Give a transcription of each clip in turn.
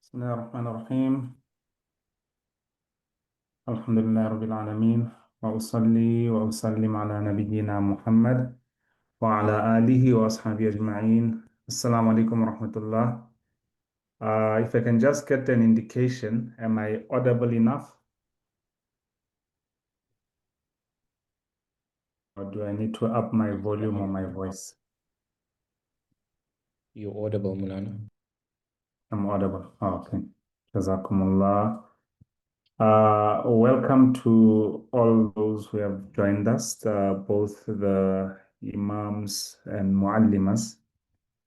بسم الله الرحمن الرحيم. الحمد لله رب العالمين، وأصلي وأسلم على نبينا محمد وعلى آله وأصحابه أجمعين. Assalamu alaikum wa rahmatullah. If I can just get an indication, am I audible enough? Or do I need to up my volume or my voice? You're audible, Moulana. I'm audible. Oh, okay. Jazakumullah. Welcome to all those who have joined us, both the Imams and Muallimas.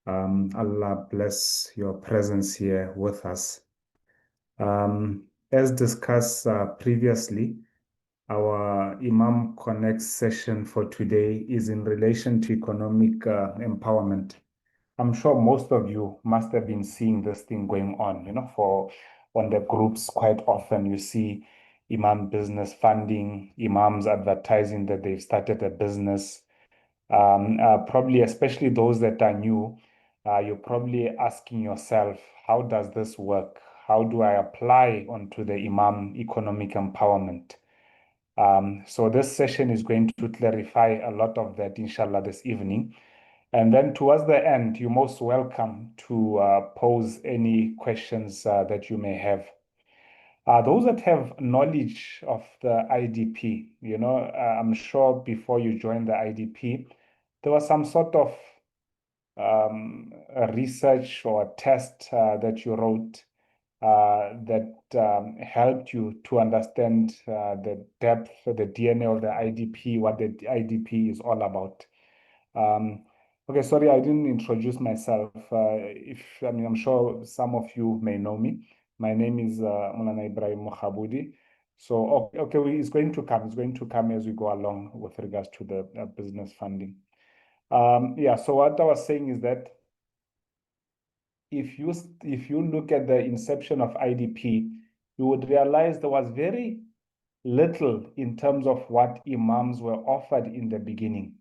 Allah bless your presence here with us. As discussed previously, our Imam Connect session for today is in relation to economic empowerment. I'm sure most of you must have been seeing this thing going on, for on the groups quite often you see Imam Business Funding, Imams advertising that they've started a business. Probably, especially those that are new, you're probably asking yourself, how does this work? How do I apply onto the Imam economic empowerment? So this session is going to clarify a lot of that, inshallah, this evening. And then towards the end, you're most welcome to pose any questions that you may have. Those that have knowledge of the IDP, I'm sure before you joined the IDP, there was some sort of a research or a test that you wrote that helped you to understand the depth, the DNA of the IDP, what the IDP is all about. Okay, sorry, I didn't introduce myself. I'm sure some of you may know me. My name is Moulana Ebrahim. So, okay, it's going to come. It's going to come as we go along with regards to the business funding. Yeah, so what I was saying is that if you look at the inception of IDP, you would realize there was very little in terms of what imams were offered in the beginning.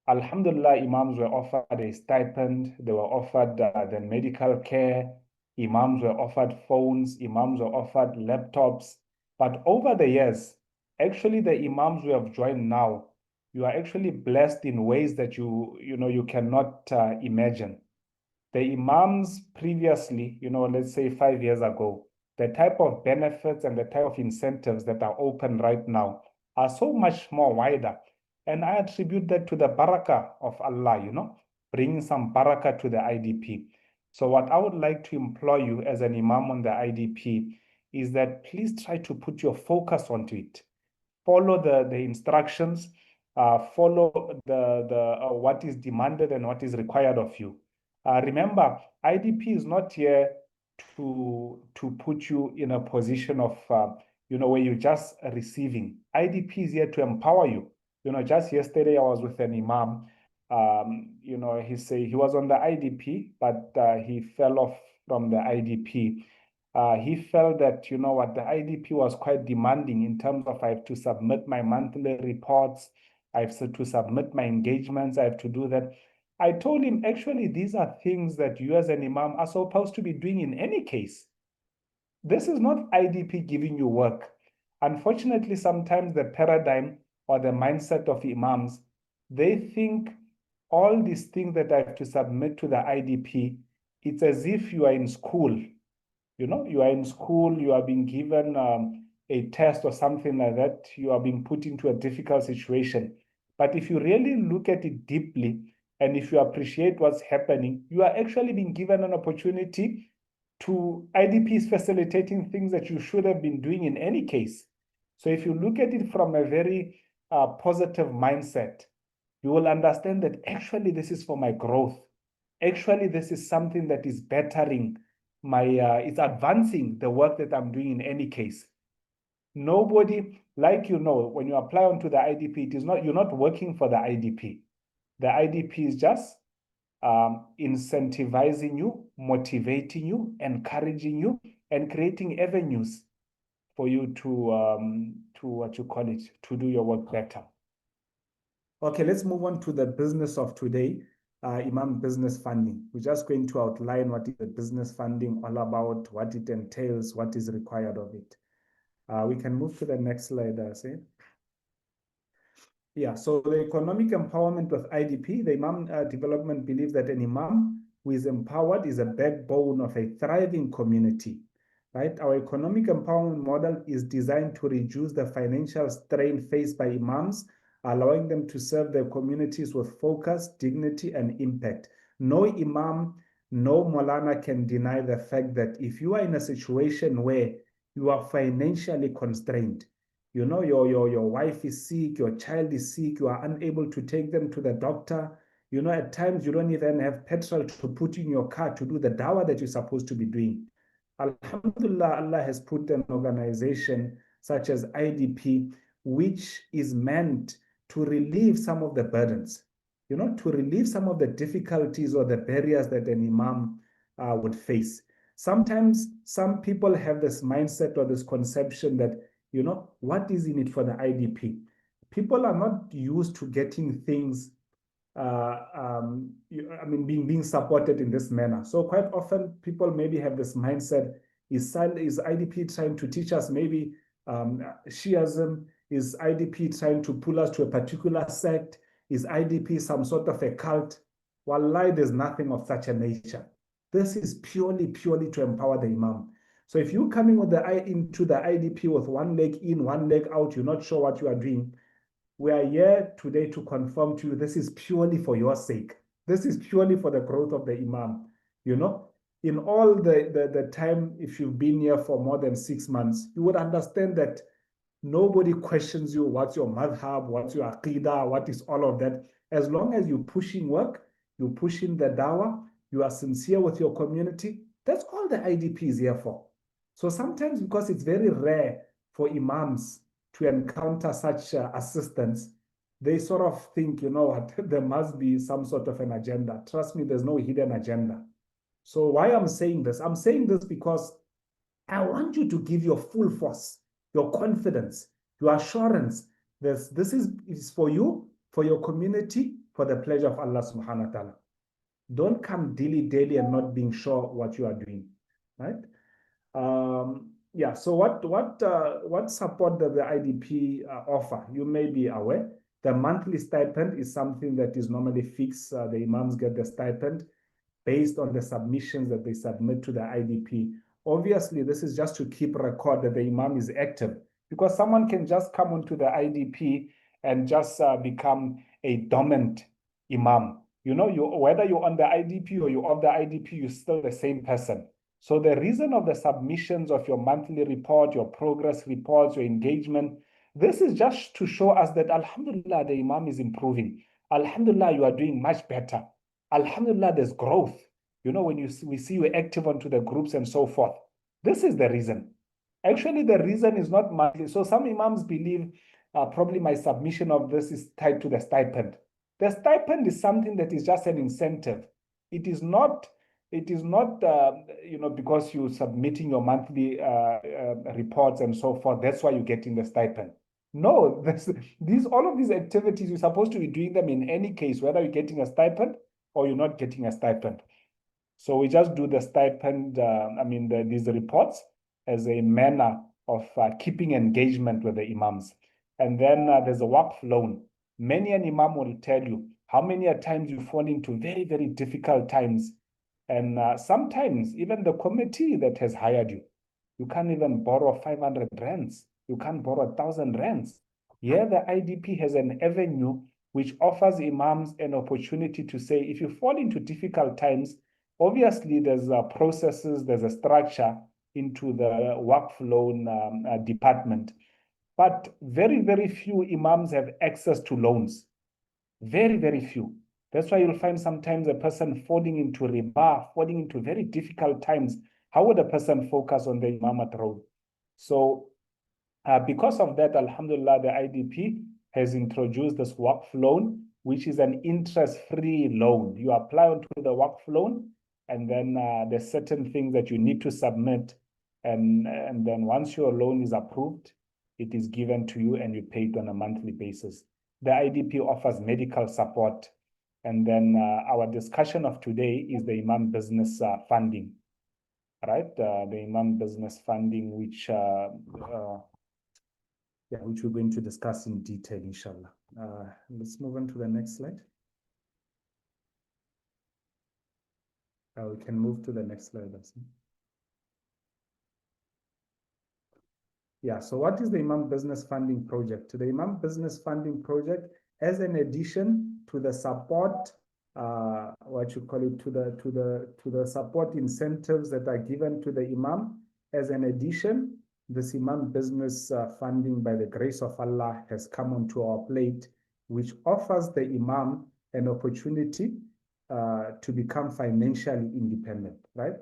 Alhamdulillah, imams were offered a stipend, they were offered the medical care, imams were offered phones, imams were offered laptops. But over the years, actually the imams who have joined now, you are actually blessed in ways that you cannot imagine. The imams previously, let's say 5 years ago, the type of benefits and the type of incentives that are open right now are so much more wider. And I attribute that to the barakah of Allah, bringing some barakah to the IDP. So what I would like to implore you as an imam on the IDP is that please try to put your focus onto it. Follow the instructions, follow the what is demanded and what is required of you. Remember, IDP is not here to put you in a position of where you're just receiving. IDP is here to empower you. Just yesterday I was with an imam. He was on the IDP, but he fell off from the IDP. He felt that, the IDP was quite demanding in terms of I have to submit my monthly reports, I have to submit my engagements, I have to do that. I told him, actually, these are things that you as an imam are supposed to be doing in any case. This is not IDP giving you work. Unfortunately, sometimes the paradigm or the mindset of imams, they think all these things that I have to submit to the IDP, it's as if you are in school. You are in school, you are being given a test or something like that, you are being put into a difficult situation. But if you really look at it deeply and if you appreciate what's happening, you are actually being given an opportunity to IDPs facilitating things that you should have been doing in any case. So if you look at it from a very positive mindset, you will understand that actually this is for my growth. Actually, this is something that is bettering it's advancing the work that I'm doing in any case. Nobody, when you apply onto the IDP, you're not working for the IDP. The IDP is just incentivizing you, motivating you, encouraging you, and creating avenues for you to do your work better. Okay, let's move on to the business of today, Imam Business Funding. We're just going to outline what is the business funding all about, what it entails, what is required of it. We can move to the next slide, say. Yeah, so the economic empowerment of IDP, the Imam Development believes that an Imam who is empowered is a backbone of a thriving community, right? Our economic empowerment model is designed to reduce the financial strain faced by Imams allowing them to serve their communities with focus, dignity, and impact. No imam, no Moulana can deny the fact that if you are in a situation where you are financially constrained, you know, your wife is sick, your child is sick, you are unable to take them to the doctor. You know, at times you don't even have petrol to put in your car to do the dawah that you're supposed to be doing. Alhamdulillah, Allah has put an organization such as IDP, which is meant to relieve some of the burdens, you know, to relieve some of the difficulties or the barriers that an imam would face. Sometimes some people have this mindset or this conception that, you know, what is in it for the IDP? People are not used to getting things being supported in this manner. So quite often people maybe have this mindset, is IDP trying to teach us maybe Shiism? Is IDP trying to pull us to a particular sect? Is IDP some sort of a cult? Wallahi, there's nothing of such a nature. This is purely to empower the imam. So if you're coming with into the IDP with one leg in, one leg out, you're not sure what you are doing, we are here today to confirm to you this is purely for your sake. This is purely for the growth of the imam. You know, in all the time, if you've been here for more than 6 months, you would understand that nobody questions you, what's your madhab, what's your aqidah, what is all of that. As long as you're pushing work, you're pushing the dawah, you are sincere with your community, that's all the IDP is here for. So sometimes, because it's very rare for imams to encounter such assistance, they sort of think, you know what, there must be some sort of an agenda. Trust me, there's no hidden agenda. So why I'm saying this? I'm saying this because I want you to give your full force, your confidence, your assurance. This is for you, for your community, for the pleasure of Allah subhanahu wa ta'ala. Don't come dilly-dally and not being sure what you are doing, right? Yeah, so what support does the IDP offer? You may be aware the monthly stipend is something that is normally fixed. The imams get the stipend based on the submissions that they submit to the IDP. Obviously, this is just to keep record that the imam is active, because someone can just come onto the IDP and just become a dormant imam. You know, whether you're on the IDP or you're off the IDP, you're still the same person. So the reason of the submissions of your monthly report, your progress reports, your engagement, this is just to show us that alhamdulillah, the imam is improving. Alhamdulillah, you are doing much better. Alhamdulillah, there's growth. You know, when we see you active onto the groups and so forth. This is the reason. Actually, the reason is not monthly. So some imams believe probably my submission of this is tied to the stipend. The stipend is something that is just an incentive. It is not, you know, because you're submitting your monthly reports and so forth, that's why you're getting the stipend. No, all of these activities, you're supposed to be doing them in any case, whether you're getting a stipend or you're not getting a stipend. So we just do the stipend, these reports as a manner of keeping engagement with the imams. And then there's a waqf loan. Many an imam will tell you how many times you fall into very, very difficult times. And sometimes even the committee that has hired you, you can't even borrow 500 rands. You can't borrow 1,000 rands. Here the IDP has an avenue which offers imams an opportunity to say, if you fall into difficult times, obviously there's processes, there's a structure into the waqf loan department. But very, very few imams have access to loans. Very, very few. That's why you'll find sometimes a person falling into riba, falling into very difficult times. How would a person focus on the imamate role? So because of that, alhamdulillah, the IDP has introduced this waqf loan, which is an interest-free loan. You apply onto the waqf loan, and then there's certain things that you need to submit. And then once your loan is approved, it is given to you and you pay it on a monthly basis. The IDP offers medical support. And then our discussion of today is the Imam Business Funding, right? The Imam Business Funding, which we're going to discuss in detail, inshallah. Let's move on to the next slide. We can move to the next slide. Yeah, so what is the Imam Business Funding Project? The Imam Business Funding Project, as an addition to the support, what you call it, to the support incentives that are given to the Imam, as an addition, this Imam Business Funding, by the grace of Allah, has come onto our plate, which offers the Imam an opportunity to become financially independent, right?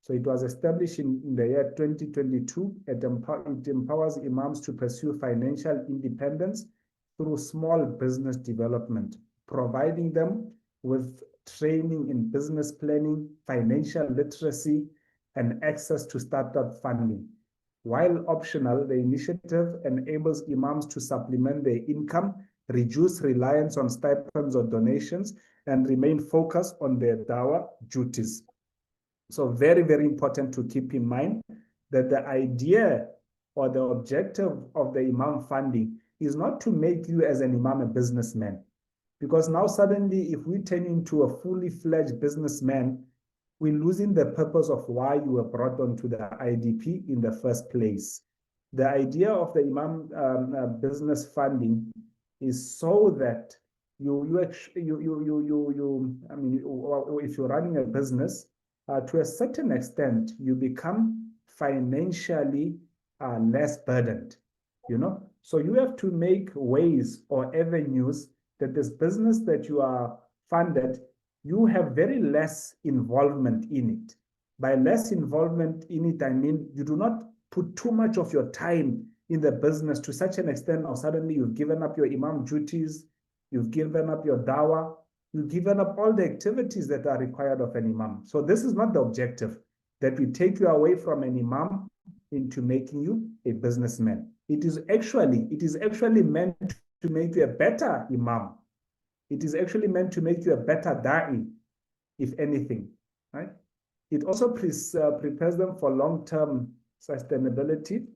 So it was established in the year 2022. It empowers Imams to pursue financial independence through small business development, providing them with training in business planning, financial literacy, and access to startup funding. While optional, the initiative enables Imams to supplement their income, reduce reliance on stipends or donations, and remain focused on their dawah duties. So very, very important to keep in mind that the idea or the objective of the Imam funding is not to make you as an Imam a businessman. Because now suddenly, if we turn into a fully fledged businessman, we're losing the purpose of why you were brought onto the IDP in the first place. The idea of the Imam business funding is so that I mean, if you're running a business, to a certain extent, you become financially less burdened, you know? So you have to make ways or avenues that this business that you are funded, you have very less involvement in it. By less involvement in it, I mean, you do not put too much of your time in the business to such an extent, or suddenly you've given up your Imam duties, you've given up your dawah, you've given up all the activities that are required of an Imam. So this is not the objective, that we take you away from an Imam into making you a businessman. It is actually meant to make you a better Imam. It is actually meant to make you a better da'i, if anything, right? It also prepares them for long-term sustainability,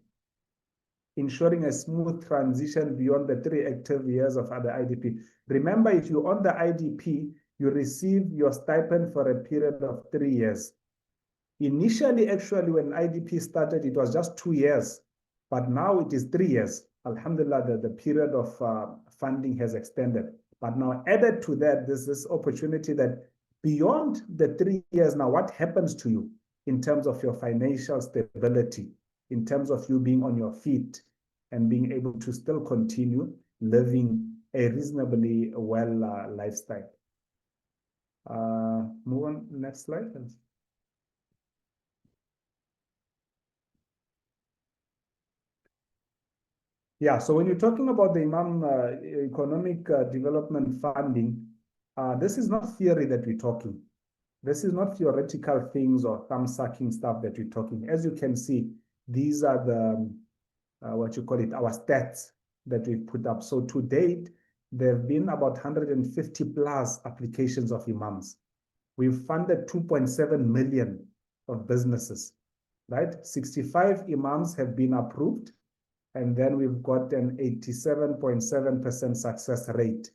ensuring a smooth transition beyond the 3 active years of the IDP. Remember, if you're on the IDP, you receive your stipend for a period of 3 years. Initially, actually, when IDP started, it was just 2 years, but now it is 3 years. Alhamdulillah, the period of funding has extended. But now added to that, there's this opportunity that beyond the 3 years, now what happens to you in terms of your financial stability, in terms of you being on your feet and being able to still continue living a reasonably well lifestyle. Move on, next slide. Yeah, so when you're talking about the Imam Economic Development Funding, this is not theory that we're talking. This is not theoretical things or thumb-sucking stuff that we're talking. As you can see, these are the, what you call it, our stats that we've put up. So to date, there have been about 150 plus applications of Imams. We've funded 2.7 million of businesses, right? 65 Imams have been approved. And then we've got an 87.7% success rate,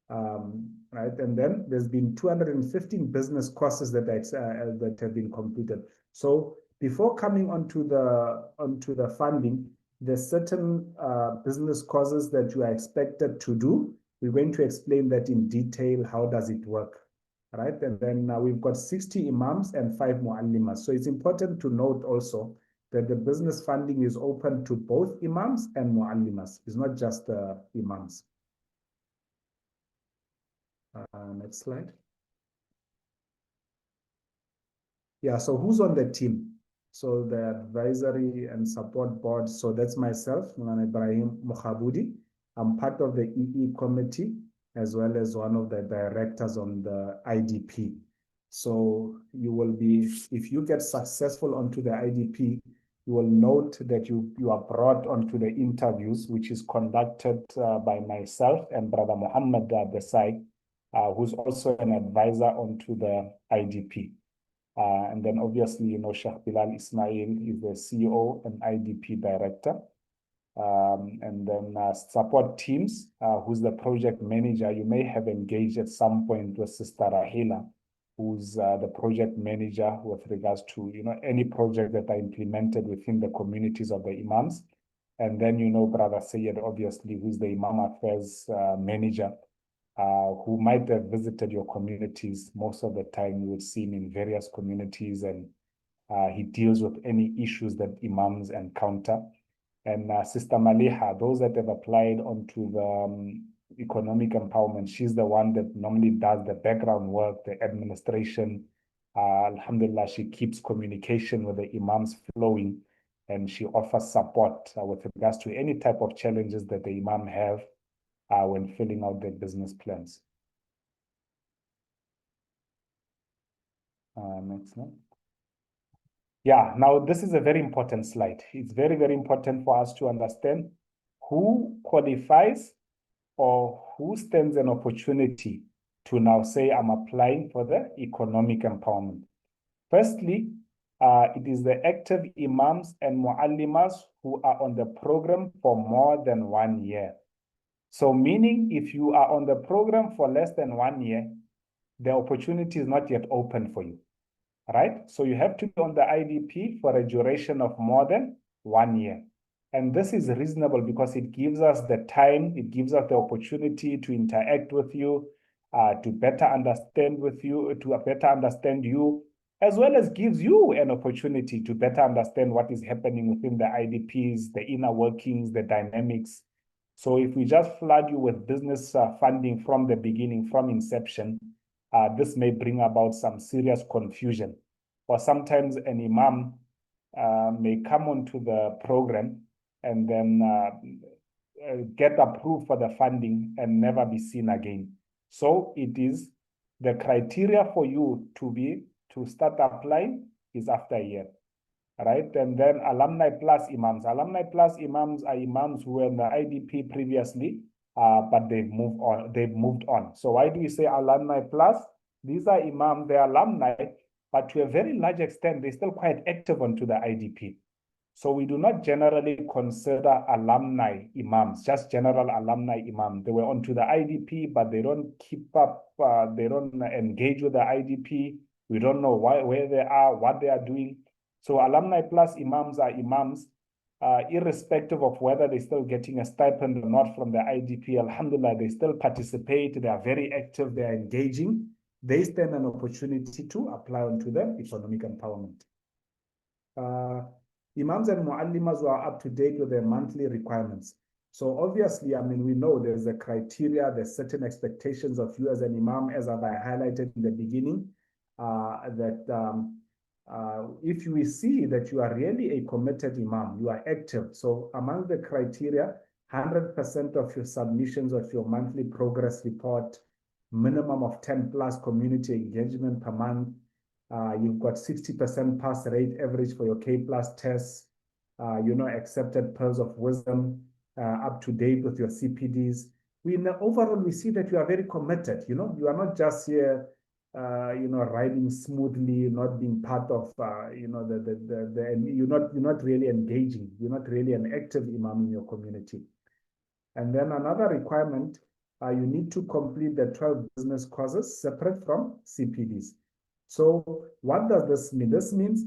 right? And then there's been 215 business courses that have been completed. So before coming onto the funding, there's certain business courses that you are expected to do. We're going to explain that in detail. How does it work, right? And then we've got 60 Imams and 5 Muallimas. So it's important to note also that the business funding is open to both Imams and Muallimas. It's not just Imams. Next slide. Yeah, so who's on the team? So the advisory and support board. So that's myself, Moulana Ebrahim Mukhabudi. I'm part of the EE committee, as well as one of the directors on the IDP. So you will be, if you get successful onto the IDP, you will note that you are brought onto the interviews, which is conducted by myself and Brother Muhammed Desai, who's also an advisor onto the IDP. And then obviously, you know, Sheikh Bilal Ismail is the CEO and IDP director. And then support teams, who's the project manager. You may have engaged at some point with Sister Rahila, who's the project manager with regards to, you know, any project that are implemented within the communities of the Imams. And then, Brother Sayed, obviously, who's the Imam Affairs manager, who might have visited your communities. Most of the time, you would see him in various communities, and he deals with any issues that imams encounter. And Sister Maliha, those that have applied onto the economic empowerment, she's the one that normally does the background work, the administration. Alhamdulillah, she keeps communication with the imams flowing, and she offers support with regards to any type of challenges that the imam have when filling out their business plans. Next slide. Yeah, now this is a very important slide. It's very, very important for us to understand who qualifies or who stands an opportunity to now say, I'm applying for the economic empowerment. Firstly, it is the active imams and muallimas who are on the program for more than 1 year. So meaning if you are on the program for less than 1 year, the opportunity is not yet open for you, right? So you have to be on the IDP for a duration of more than 1 year. And this is reasonable because it gives us the time, it gives us the opportunity to interact with you, to better understand you, as well as gives you an opportunity to better understand what is happening within the IDPs, the inner workings, the dynamics. So if we just flood you with business funding from the beginning, from inception, this may bring about some serious confusion. Or sometimes an imam may come onto the program and then get approved for the funding and never be seen again. So it is the criteria for you to start applying is after a year, right? And then alumni plus imams. Alumni plus imams are imams who were in the IDP previously, but they've moved on. So why do we say alumni plus? These are imams, they're alumni, but to a very large extent, they're still quite active onto the IDP. So we do not generally consider alumni imams, just general alumni imams. They were onto the IDP, but they don't keep up, they don't engage with the IDP. We don't know where they are, what they are doing. So alumni plus imams are imams, irrespective of whether they're still getting a stipend or not from the IDP. Alhamdulillah, they still participate, they are very active, they are engaging. They stand an opportunity to apply onto the economic empowerment. Imams and muallimas who are up to date with their monthly requirements. So obviously, I mean, we know there's a criteria, there's certain expectations of you as an imam, as I highlighted in the beginning, if we see that you are really a committed imam, you are active. So among the criteria, 100% of your submissions of your monthly progress report, minimum of 10 plus community engagement per month. You've got 60% pass rate average for your K plus tests, accepted pearls of wisdom, up to date with your CPDs. Overall, we see that you are very committed. You are not just here, riding smoothly, not being part of, you're not really engaging. You're not really an active imam in your community. And then another requirement, you need to complete the 12 business courses separate from CPDs. So what does this mean? This means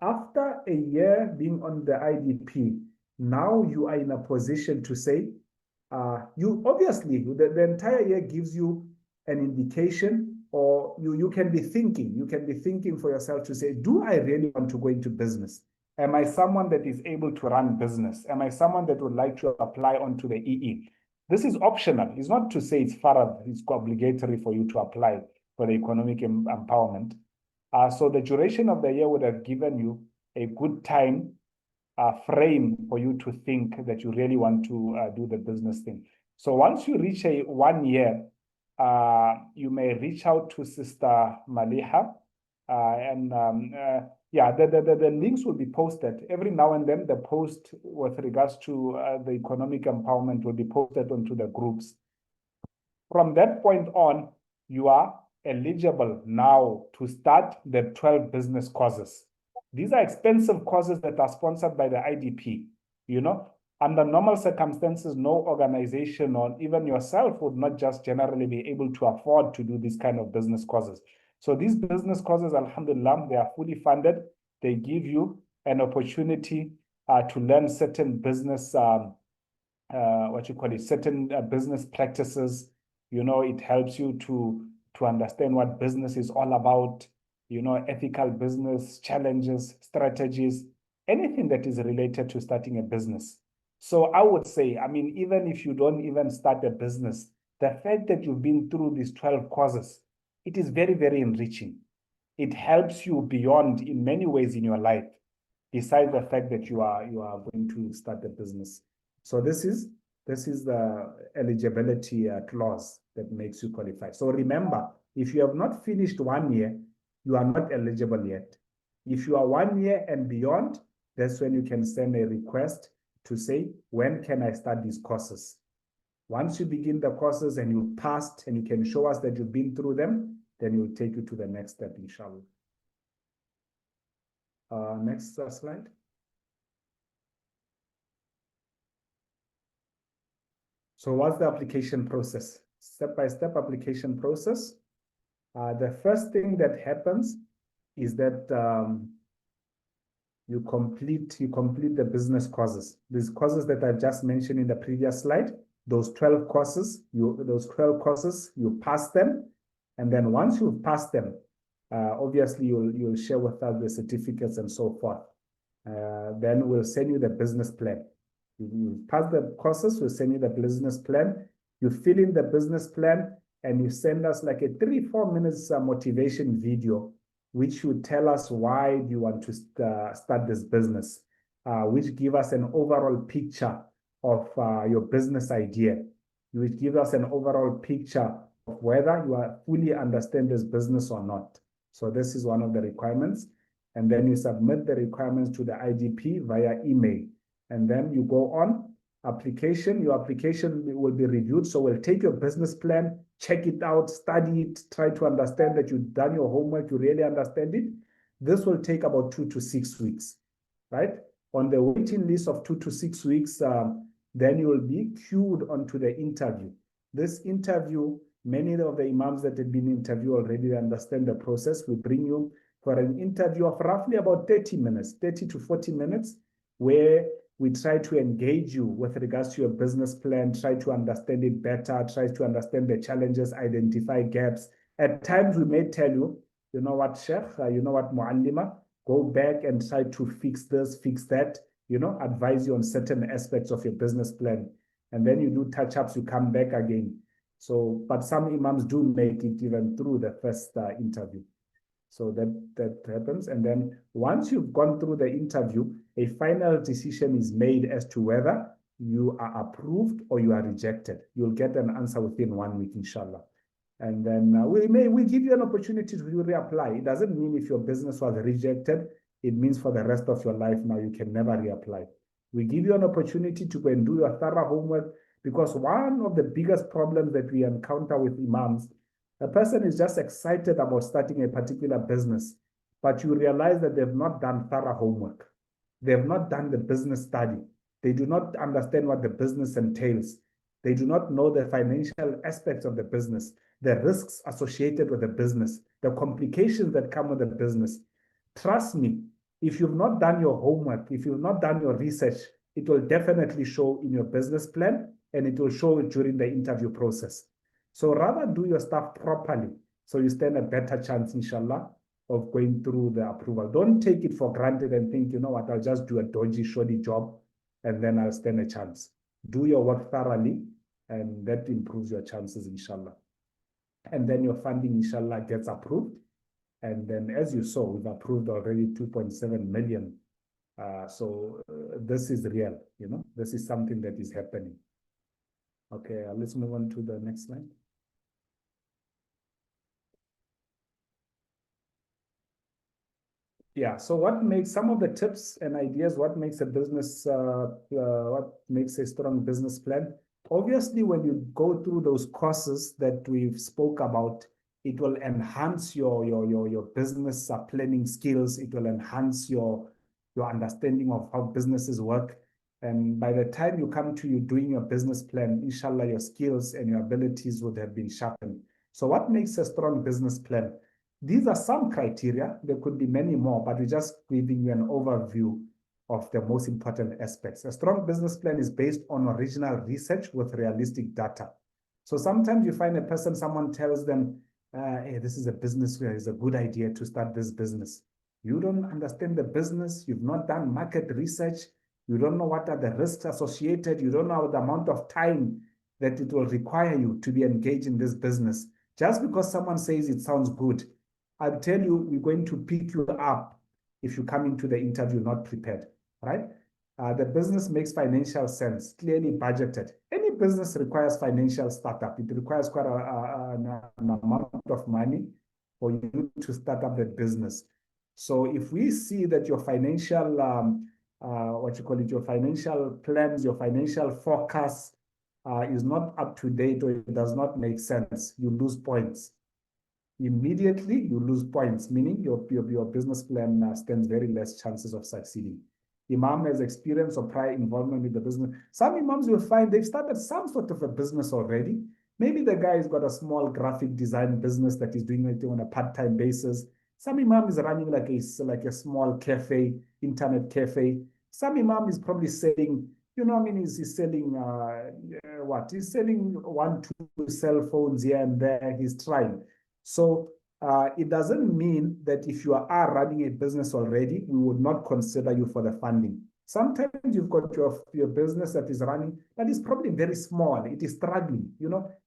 after a year being on the IDP, now you are in a position to say, you obviously, the entire year gives you an indication, or you can be thinking for yourself to say, do I really want to go into business? Am I someone that is able to run business? Am I someone that would like to apply onto the EE? This is optional. It's not to say it's obligatory for you to apply for the economic empowerment. So the duration of the year would have given you a good time frame for you to think that you really want to do the business thing. So once you reach 1 year, you may reach out to Sister Maliha, the links will be posted every now and then. The post with regards to the economic empowerment will be posted onto the groups. From that point on, you are eligible now to start the 12 business courses. These are expensive courses that are sponsored by the IDP. Under normal circumstances, no organization or even yourself would not just generally be able to afford to do these kind of business courses. So these business courses, alhamdulillah, they are fully funded. They give you an opportunity to learn certain business, certain business practices. It helps you to understand what business is all about, ethical business, challenges, strategies, anything that is related to starting a business. So I would say, I mean, even if you don't even start a business, the fact that you've been through these 12 courses, it is very, very enriching. It helps you beyond in many ways in your life, besides the fact that you are going to start a business. So this is the eligibility clause that makes you qualify. So remember, if you have not finished 1 year, you are not eligible yet. If you are 1 year and beyond, that's when you can send a request to say, when can I start these courses? Once you begin the courses and you've passed and you can show us that you've been through them, then we'll take you to the next step, inshallah. Next slide. So what's the application process? Step-by-step application process. The first thing that happens is that you complete the business courses. These courses that I just mentioned in the previous slide, those 12 courses, you pass them. And then once you've passed them, obviously you'll share with us the certificates and so forth. Then we'll send you the business plan. You pass the courses, we'll send you the business plan. You fill in the business plan and you send us like a 3-4 minutes motivation video, which would tell us why you want to start this business, which give us an overall picture of your business idea, which give us an overall picture of whether you are fully understand this business or not. So this is one of the requirements. And then you submit the requirements to the IDP via email. And then you go on application. Your application will be reviewed. So we'll take your business plan, check it out, study it, try to understand that you've done your homework, you really understand it. This will take about 2 to 6 weeks, right? On the waiting list of 2 to 6 weeks, then you will be queued onto the interview. This interview, many of the imams that have been interviewed already understand the process. We bring you for an interview of roughly about 30 minutes, 30 to 40 minutes, where we try to engage you with regards to your business plan, try to understand it better, try to understand the challenges, identify gaps. At times we may tell you, you know what, Sheikh, you know what, Muallima, go back and try to fix this, fix that, advise you on certain aspects of your business plan. And then you do touch-ups, you come back again. So, but some imams do make it even through the first interview. So that happens. And then once you've gone through the interview, a final decision is made as to whether you are approved or you are rejected. You'll get an answer within 1 week, inshallah. And then we give you an opportunity to reapply. It doesn't mean if your business was rejected, it means for the rest of your life now you can never reapply. We give you an opportunity to go and do your thorough homework, because one of the biggest problems that we encounter with imams, a person is just excited about starting a particular business, but you realize that they've not done thorough homework. They have not done the business study. They do not understand what the business entails. They do not know the financial aspects of the business, the risks associated with the business, the complications that come with the business. Trust me, if you've not done your homework, if you've not done your research, it will definitely show in your business plan, and it will show it during the interview process. So rather do your stuff properly, so you stand a better chance, inshallah, of going through the approval. Don't take it for granted and think, you know what, I'll just do a dodgy, shoddy job and then I'll stand a chance. Do your work thoroughly, and that improves your chances, inshallah. And then your funding, inshallah, gets approved. And then, as you saw, we've approved already 2.7 million. So this is real, this is something that is happening. Okay, let's move on to the next slide. Yeah, so what makes some of the tips and ideas, what makes a business, what makes a strong business plan? Obviously, when you go through those courses that we've spoke about, it will enhance your business planning skills. It will enhance your understanding of how businesses work. And by the time you come to you doing your business plan, inshallah, your skills and your abilities would have been sharpened. So what makes a strong business plan? These are some criteria. There could be many more, but we're just giving you an overview of the most important aspects. A strong business plan is based on original research with realistic data. So sometimes you find a person, someone tells them, hey, this is a business where it's a good idea to start this business. You don't understand the business. You've not done market research. You don't know what are the risks associated. You don't know the amount of time that it will require you to be engaged in this business. Just because someone says it sounds good, I'll tell you, we're going to pick you up if you come into the interview not prepared, right? The business makes financial sense, clearly budgeted. Any business requires financial startup. It requires quite an amount of money for you to start up that business. So if we see that your financial, your financial plans, your financial forecast is not up to date or it does not make sense, you lose points. Immediately, you lose points, meaning your business plan stands very less chances of succeeding. Imam has experience or prior involvement with the business. Some imams will find they've started some sort of a business already. Maybe the guy has got a small graphic design business that is doing it on a part-time basis. Some imam is running like a small cafe, internet cafe. Some imam is probably selling, he's selling what? He's selling 1, 2 cell phones here and there. He's trying. So it doesn't mean that if you are running a business already, we would not consider you for the funding. Sometimes you've got your business that is running, but it's probably very small. It is struggling,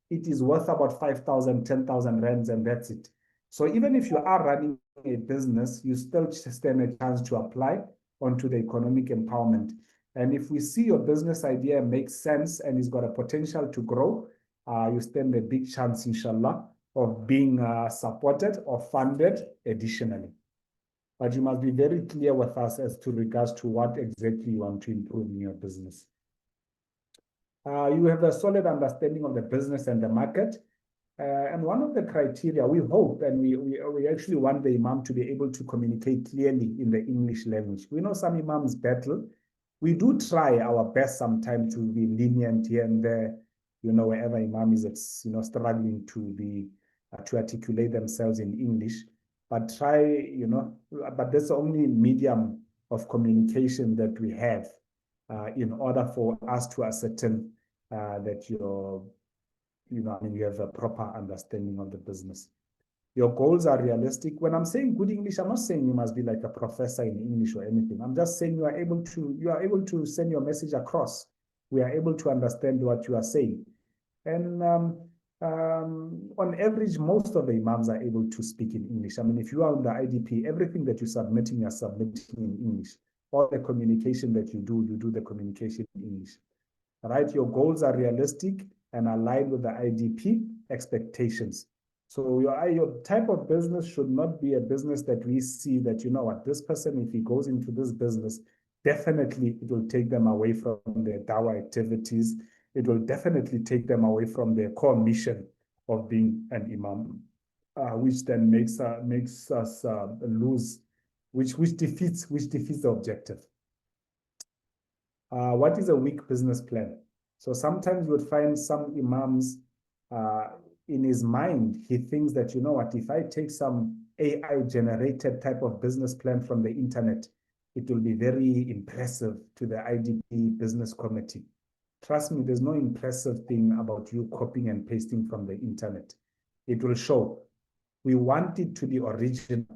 it is worth about 5,000, 10,000 rands, and that's it. So even if you are running a business, you still stand a chance to apply onto the economic empowerment. And if we see your business idea makes sense and it's got a potential to grow, you stand a big chance, inshallah, of being supported or funded additionally. But you must be very clear with us as to regards to what exactly you want to improve in your business. You have a solid understanding of the business and the market. And one of the criteria we hope, and we actually want the imam to be able to communicate clearly in the English language. We know some imams battle. We do try our best sometimes to be lenient here and there, wherever imam is, struggling to articulate themselves in English, but but that's the only medium of communication that we have in order for us to ascertain that you have a proper understanding of the business. Your goals are realistic. When I'm saying good English, I'm not saying you must be like a professor in English or anything. I'm just saying you are able to send your message across. We are able to understand what you are saying. And on average, most of the imams are able to speak in English. I mean, if you are on the IDP, everything that you're submitting in English. All the communication that you do the communication in English. All right, your goals are realistic and aligned with the IDP expectations. So your type of business should not be a business that we see that, this person, if he goes into this business, definitely it will take them away from their dawah activities. It will definitely take them away from their core mission of being an imam, which then makes us lose, which defeats the objective. What is a weak business plan? So sometimes you would find some imams in his mind, he thinks that, if I take some AI generated type of business plan from the internet, it will be very impressive to the IDP business committee. Trust me, there's no impressive thing about you copying and pasting from the internet. It will show. We want it to be original.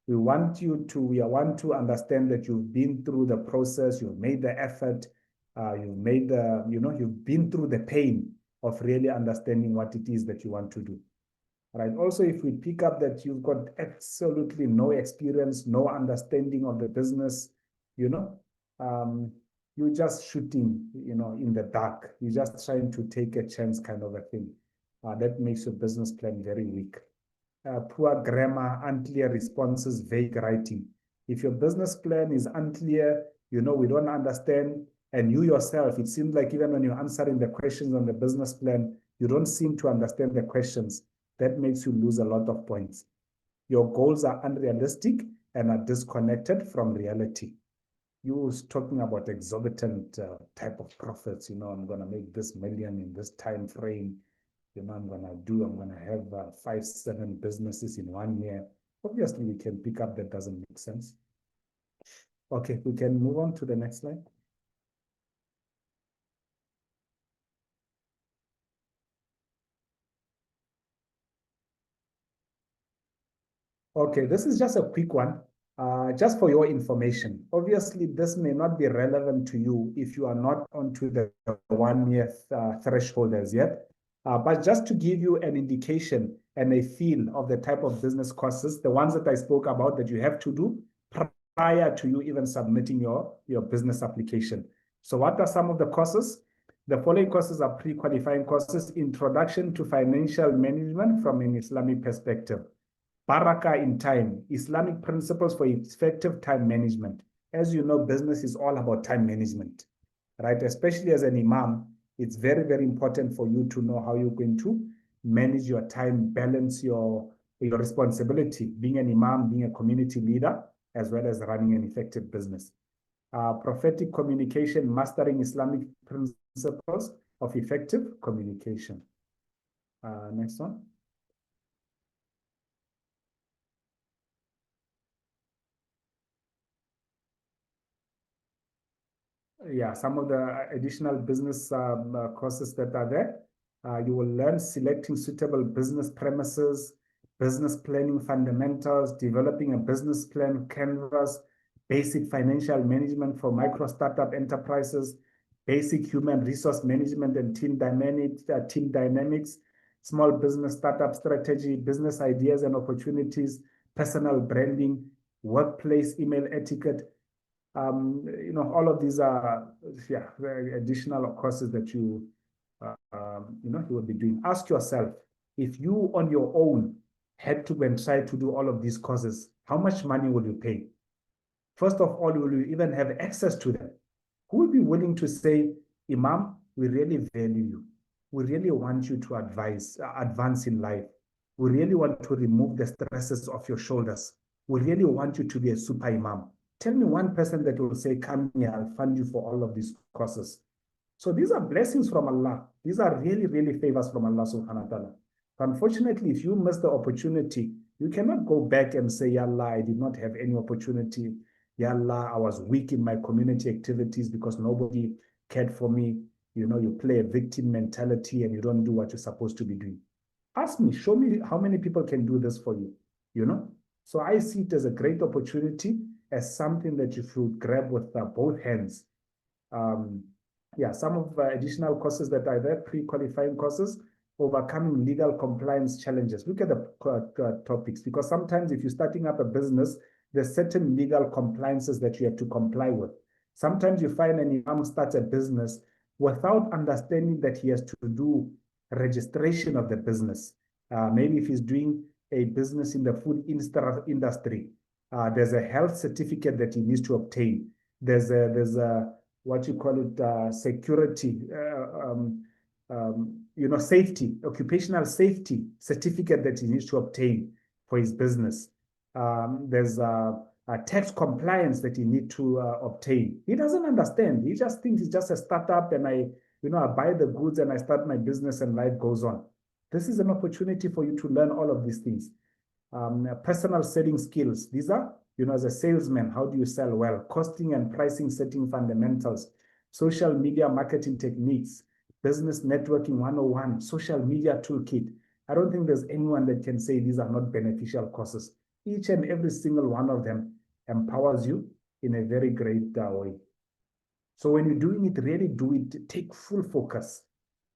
We want to understand that you've been through the process, you've made the effort, you've been through the pain of really understanding what it is that you want to do. Right. Also, if we pick up that you've got absolutely no experience, no understanding of the business, you're just shooting, in the dark. You're just trying to take a chance kind of a thing. That makes your business plan very weak. Poor grammar, unclear responses, vague writing. If your business plan is unclear, we don't understand, and you yourself, it seems like even when you're answering the questions on the business plan, you don't seem to understand the questions. That makes you lose a lot of points. Your goals are unrealistic and are disconnected from reality. You was talking about exorbitant type of profits. I'm going to make this million in this time frame. I'm going to have 5, 7 businesses in 1 year. Obviously, we can pick up that doesn't make sense. Okay, we can move on to the next slide. Okay, this is just a quick one, just for your information. Obviously, this may not be relevant to you if you are not onto the 1 year threshold as yet. But just to give you an indication and a feel of the type of business courses, the ones that I spoke about that you have to do prior to you even submitting your business application. So what are some of the courses? The following courses are pre-qualifying courses: Introduction to Financial Management from an Islamic Perspective. Baraka in Time, Islamic Principles for Effective Time Management. As you know, business is all about time management, right? Especially as an imam, it's very, very important for you to know how you're going to manage your time, balance your responsibility, being an imam, being a community leader, as well as running an effective business. Prophetic Communication, Mastering Islamic Principles of Effective Communication. Next one. Yeah, some of the additional business courses that are there. You will learn selecting suitable business premises, business planning fundamentals, developing a business plan canvas, basic financial management for micro startup enterprises, basic human resource management and team dynamics, small business startup strategy, business ideas and opportunities, personal branding, workplace email etiquette. All of these are, yeah, additional courses that you will be doing. Ask yourself, if you on your own had to go and try to do all of these courses, how much money will you pay? First of all, will you even have access to them? Who will be willing to say, Imam, we really value you. We really want you to advance in life. We really want to remove the stresses off your shoulders. We really want you to be a super Imam. Tell me one person that will say, come here, I'll fund you for all of these courses. So these are blessings from Allah. These are really, really favors from Allah subhanahu wa ta'ala. Unfortunately, if you miss the opportunity, you cannot go back and say, Ya Allah, I did not have any opportunity. Ya Allah, I was weak in my community activities because nobody cared for me. You play a victim mentality and you don't do what you're supposed to be doing. Ask me, show me how many people can do this for you. So I see it as a great opportunity, as something that you should grab with both hands. Yeah, some of the additional courses that are there, pre-qualifying courses, overcoming legal compliance challenges. Look at the topics, because sometimes if you're starting up a business, there's certain legal compliances that you have to comply with. Sometimes you find an imam starts a business without understanding that he has to do registration of the business. Maybe if he's doing a business in the food industry, there's a health certificate that he needs to obtain. There's a what you call it, security, safety, occupational safety certificate that he needs to obtain for his business. There's a tax compliance that he needs to obtain. He doesn't understand. He just thinks it's just a startup and I buy the goods and I start my business and life goes on. This is an opportunity for you to learn all of these things. Personal selling skills. These are, as a salesman, how do you sell well? Costing and pricing setting fundamentals, social media marketing techniques, business networking 101, social media toolkit. I don't think there's anyone that can say these are not beneficial courses. Each and every single one of them empowers you in a very great way. So when you're doing it, really do it. Take full focus.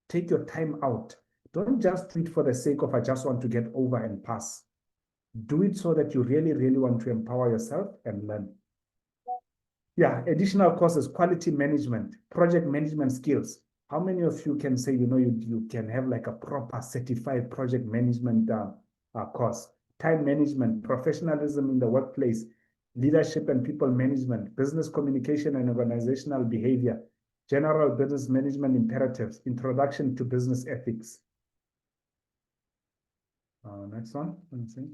Take your time out. Don't just do it for the sake of, I just want to get over and pass. Do it so that you really, really want to empower yourself and learn. Yeah, additional courses, quality management, project management skills. How many of you can say, you can have like a proper certified project management course? Time management, professionalism in the workplace, leadership and people management, business communication and organizational behavior, general business management imperatives, introduction to business ethics. Next one, let me see.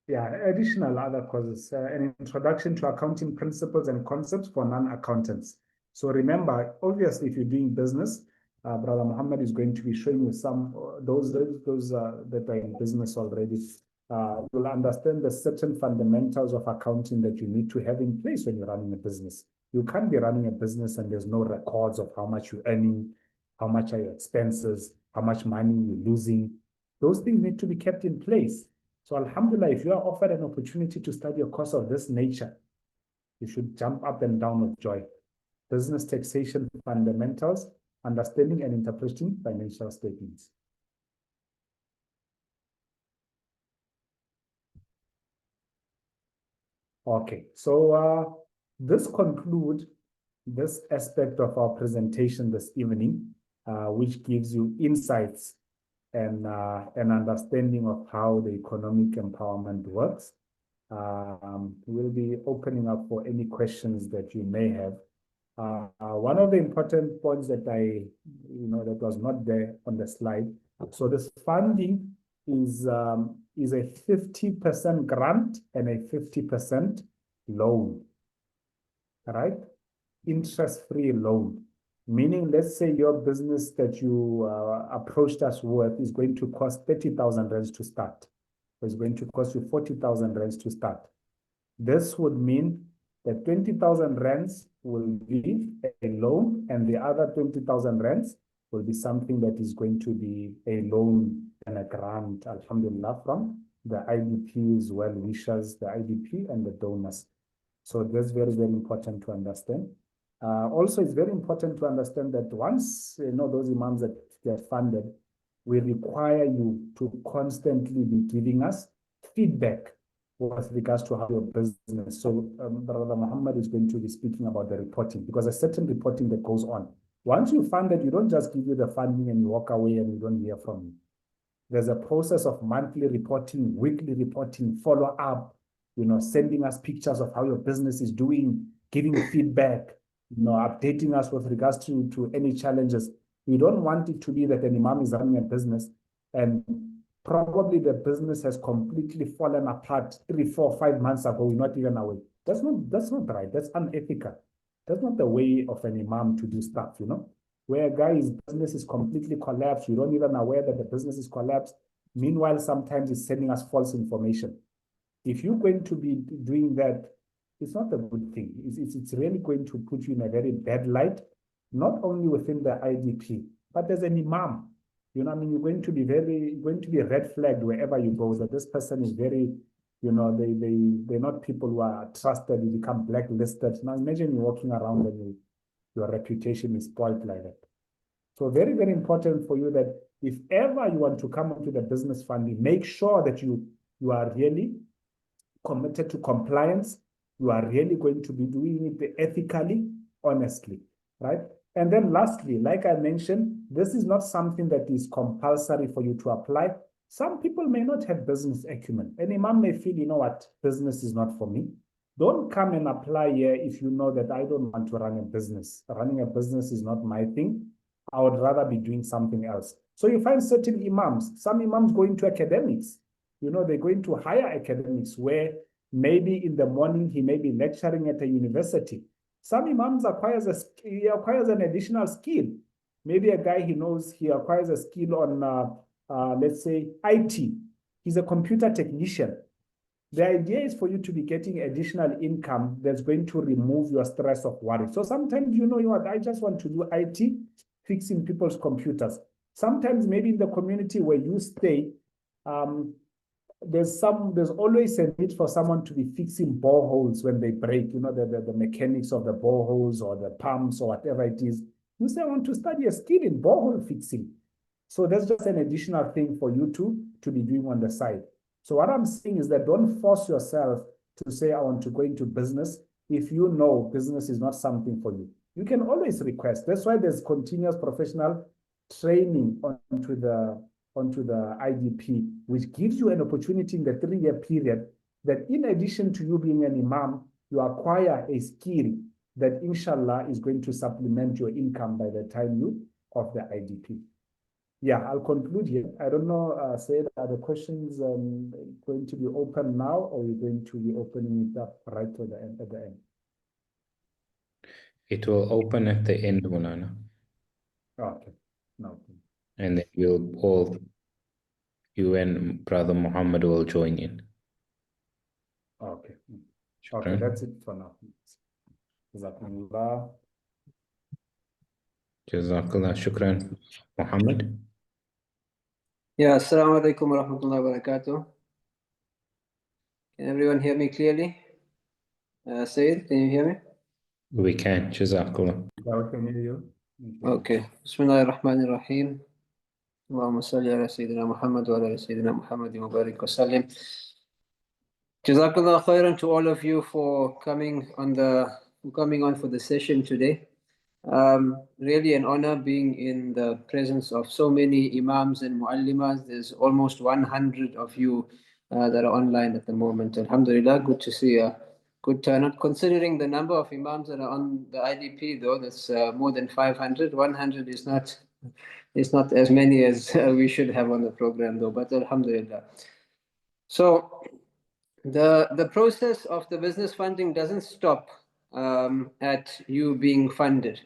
Yeah, additional other courses, an introduction to accounting principles and concepts for non-accountants. So remember, obviously, if you're doing business, Brother Muhammad is going to be showing you some those that are in business already. You'll understand the certain fundamentals of accounting that you need to have in place when you're running a business. You can't be running a business and there's no records of how much you're earning, how much are your expenses, how much money you're losing. Those things need to be kept in place. So Alhamdulillah, if you are offered an opportunity to study a course of this nature, you should jump up and down with joy. Business taxation fundamentals, understanding and interpreting financial statements. Okay, so this concludes this aspect of our presentation this evening, which gives you insights and an understanding of how the economic empowerment works. We'll be opening up for any questions that you may have. One of the important points that that was not there on the slide. So this funding is a 50% grant and a 50% loan, right? Interest-free loan, meaning let's say your business that you approached us with is going to cost 30,000 rands to start. It's going to cost you 40,000 rands to start. This would mean that 20,000 rands will be a loan and the other 20,000 rands will be something that is going to be a loan and a grant, alhamdulillah, from the IDP's well-wishers, the IDP and the donors. So that's very, very important to understand. Also, it's very important to understand that once those imams that get funded, we require you to constantly be giving us feedback with regards to how your business. So Brother Muhammad is going to be speaking about the reporting, because a certain reporting that goes on. Once you fund it, you don't just give you the funding and you walk away and you don't hear from you. There's a process of monthly reporting, weekly reporting, follow up, sending us pictures of how your business is doing, giving feedback, updating us with regards to any challenges. We don't want it to be that an imam is running a business and probably the business has completely fallen apart 3, 4, 5 months ago. We're not even aware. That's not right. That's unethical. That's not the way of an imam to do stuff, where a guy's business is completely collapsed. You don't even aware that the business is collapsed. Meanwhile, sometimes it's sending us false information. If you're going to be doing that, it's not a good thing. It's really going to put you in a very bad light, not only within the IDP, but as an imam. You're going to be red flagged wherever you go, that this person is very, they're not people who are trusted. You become blacklisted. Now imagine you're walking around and your reputation is spoiled like that. So very, very important for you that if ever you want to come into the business funding, make sure that you are really committed to compliance. You are really going to be doing it ethically, honestly, right? And then lastly, like I mentioned, this is not something that is compulsory for you to apply. Some people may not have business acumen. An imam may feel, business is not for me. Don't come and apply here if you know that I don't want to run a business. Running a business is not my thing. I would rather be doing something else. So you find certain imams, some imams go into academics. They're going to higher academics where maybe in the morning he may be lecturing at a university. Some imams acquires an additional skill. Maybe a guy he acquires a skill on, let's say, IT. He's a computer technician. The idea is for you to be getting additional income that's going to remove your stress of worry. So sometimes, I just want to do IT, fixing people's computers. Sometimes maybe in the community where you stay, there's always a need for someone to be fixing boreholes when they break, the mechanics of the boreholes or the pumps or whatever it is. You say, I want to study a skill in borehole fixing. So that's just an additional thing for you to be doing on the side. So what I'm saying is that don't force yourself to say, I want to go into business if you know business is not something for you. You can always request. That's why there's continuous professional training onto the IDP, which gives you an opportunity in the 3-year period that in addition to you being an imam, you acquire a skill that inshallah is going to supplement your income by the time you of the IDP. Yeah, I'll conclude here. I don't know, Said, are the questions going to be open now, or are we going to be opening it up right to the end, at the end? It will open at the end, Moulana. Okay. No. And then you and Brother Muhammad will join in. Okay. Okay, Shukran. that's it for now. Jazakumullah. Jazakallah. Shukran. Muhammad? Yeah, assalamu alaikum wa rahmatullahi wa barakatuh. Can everyone hear me clearly? Sayyid, can you hear me? We can. Jazakallah. Yeah, we can hear you. Okay. Bismillahir Rahmanir Rahim. Allahumma salli ala Sayyidina Muhammad wa ala Sayyidina Muhammad wa barik wa sallim. Jazakallah khairan to all of you for coming on for the session today. Really an honor being in the presence of so many imams and muallimas. There's almost 100 of you that are online at the moment. Alhamdulillah, good to see a good turnout. Considering the number of imams that are on the IDP though, that's more than 500. 100 is not as many as we should have on the program though, but alhamdulillah. So the process of the business funding doesn't stop at you being funded.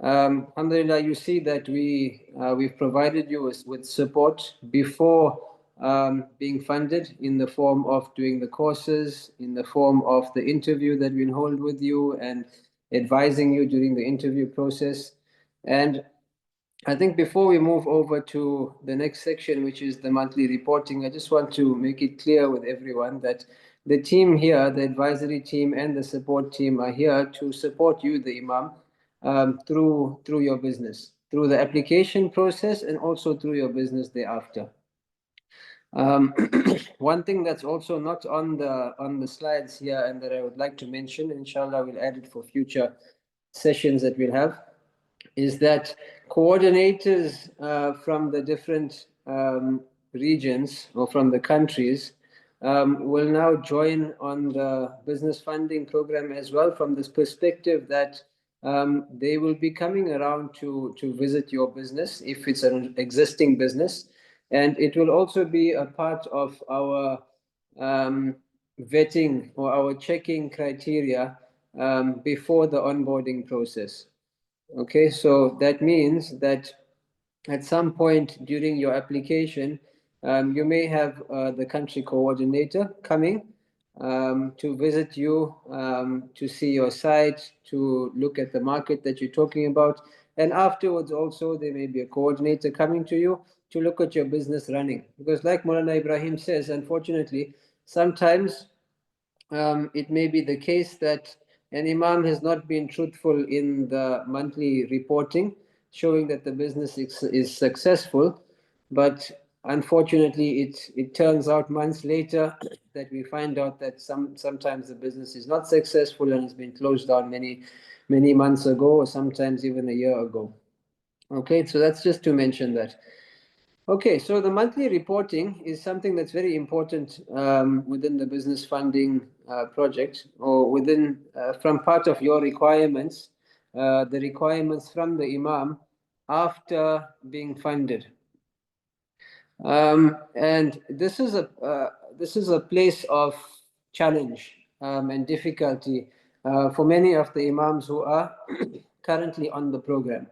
Alhamdulillah, you see that we've provided you with support before being funded in the form of doing the courses, in the form of the interview that we'll hold with you and advising you during the interview process. And I think before we move over to the next section, which is the monthly reporting, I just want to make it clear with everyone that the team here, the advisory team and the support team are here to support you, the Imam, through your business, through the application process and also through your business thereafter. One thing that's also not on the slides here and that I would like to mention, inshallah we'll add it for future sessions that we'll have, is that coordinators from the different regions or from the countries will now join on the business funding program as well, from this perspective that they will be coming around to visit your business if it's an existing business, and it will also be a part of our vetting or our checking criteria before the onboarding process. Okay, so that means that at some point during your application, you may have the country coordinator coming to visit you, to see your site, to look at the market that you're talking about. And afterwards also, there may be a coordinator coming to you to look at your business running. Because like Moulana Ebrahim says, unfortunately, sometimes it may be the case that an imam has not been truthful in the monthly reporting, showing that the business is successful, but unfortunately it turns out months later that we find out that sometimes the business is not successful and has been closed down many months ago, or sometimes even a year ago. Okay, so that's just to mention that. Okay, so the monthly reporting is something that's very important within the business funding project, or within from part of your requirements, the requirements from the Imam after being funded. And this is a place of challenge and difficulty for many of the Imams who are currently on the program.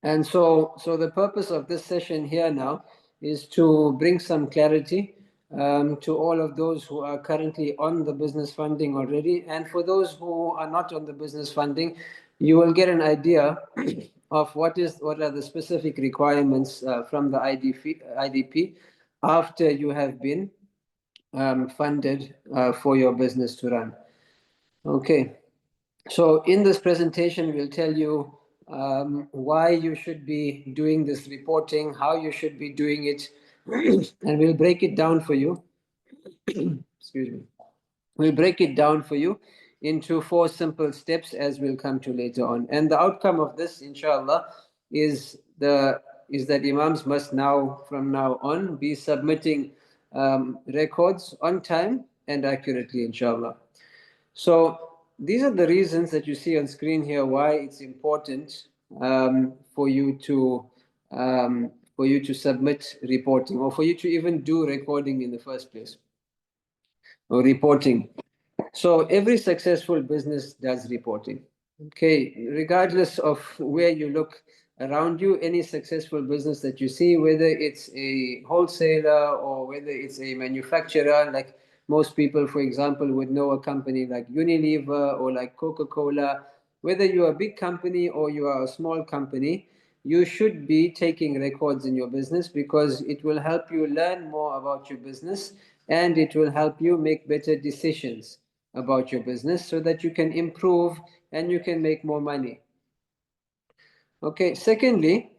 And so the purpose of this session here now is to bring some clarity to all of those who are currently on the business funding already. And for those who are not on the business funding, you will get an idea of what are the specific requirements from the IDP after you have been funded for your business to run. Okay. So in this presentation, we'll tell you why you should be doing this reporting, how you should be doing it, and we'll break it down for you. Excuse me. We'll break it down for you into 4 simple steps, as we'll come to later on. And the outcome of this, inshallah, is that Imams must now, from now on, be submitting records on time and accurately, inshallah. So these are the reasons that you see on screen here why it's important for you to submit reporting, or for you to even do recording in the first place, or reporting. So every successful business does reporting. Okay, regardless of where you look around you, any successful business that you see, whether it's a wholesaler or whether it's a manufacturer, like most people, for example, would know a company like Unilever or like Coca-Cola, whether you're a big company or you are a small company, you should be taking records in your business because it will help you learn more about your business and it will help you make better decisions about your business so that you can improve and you can make more money. Okay, secondly,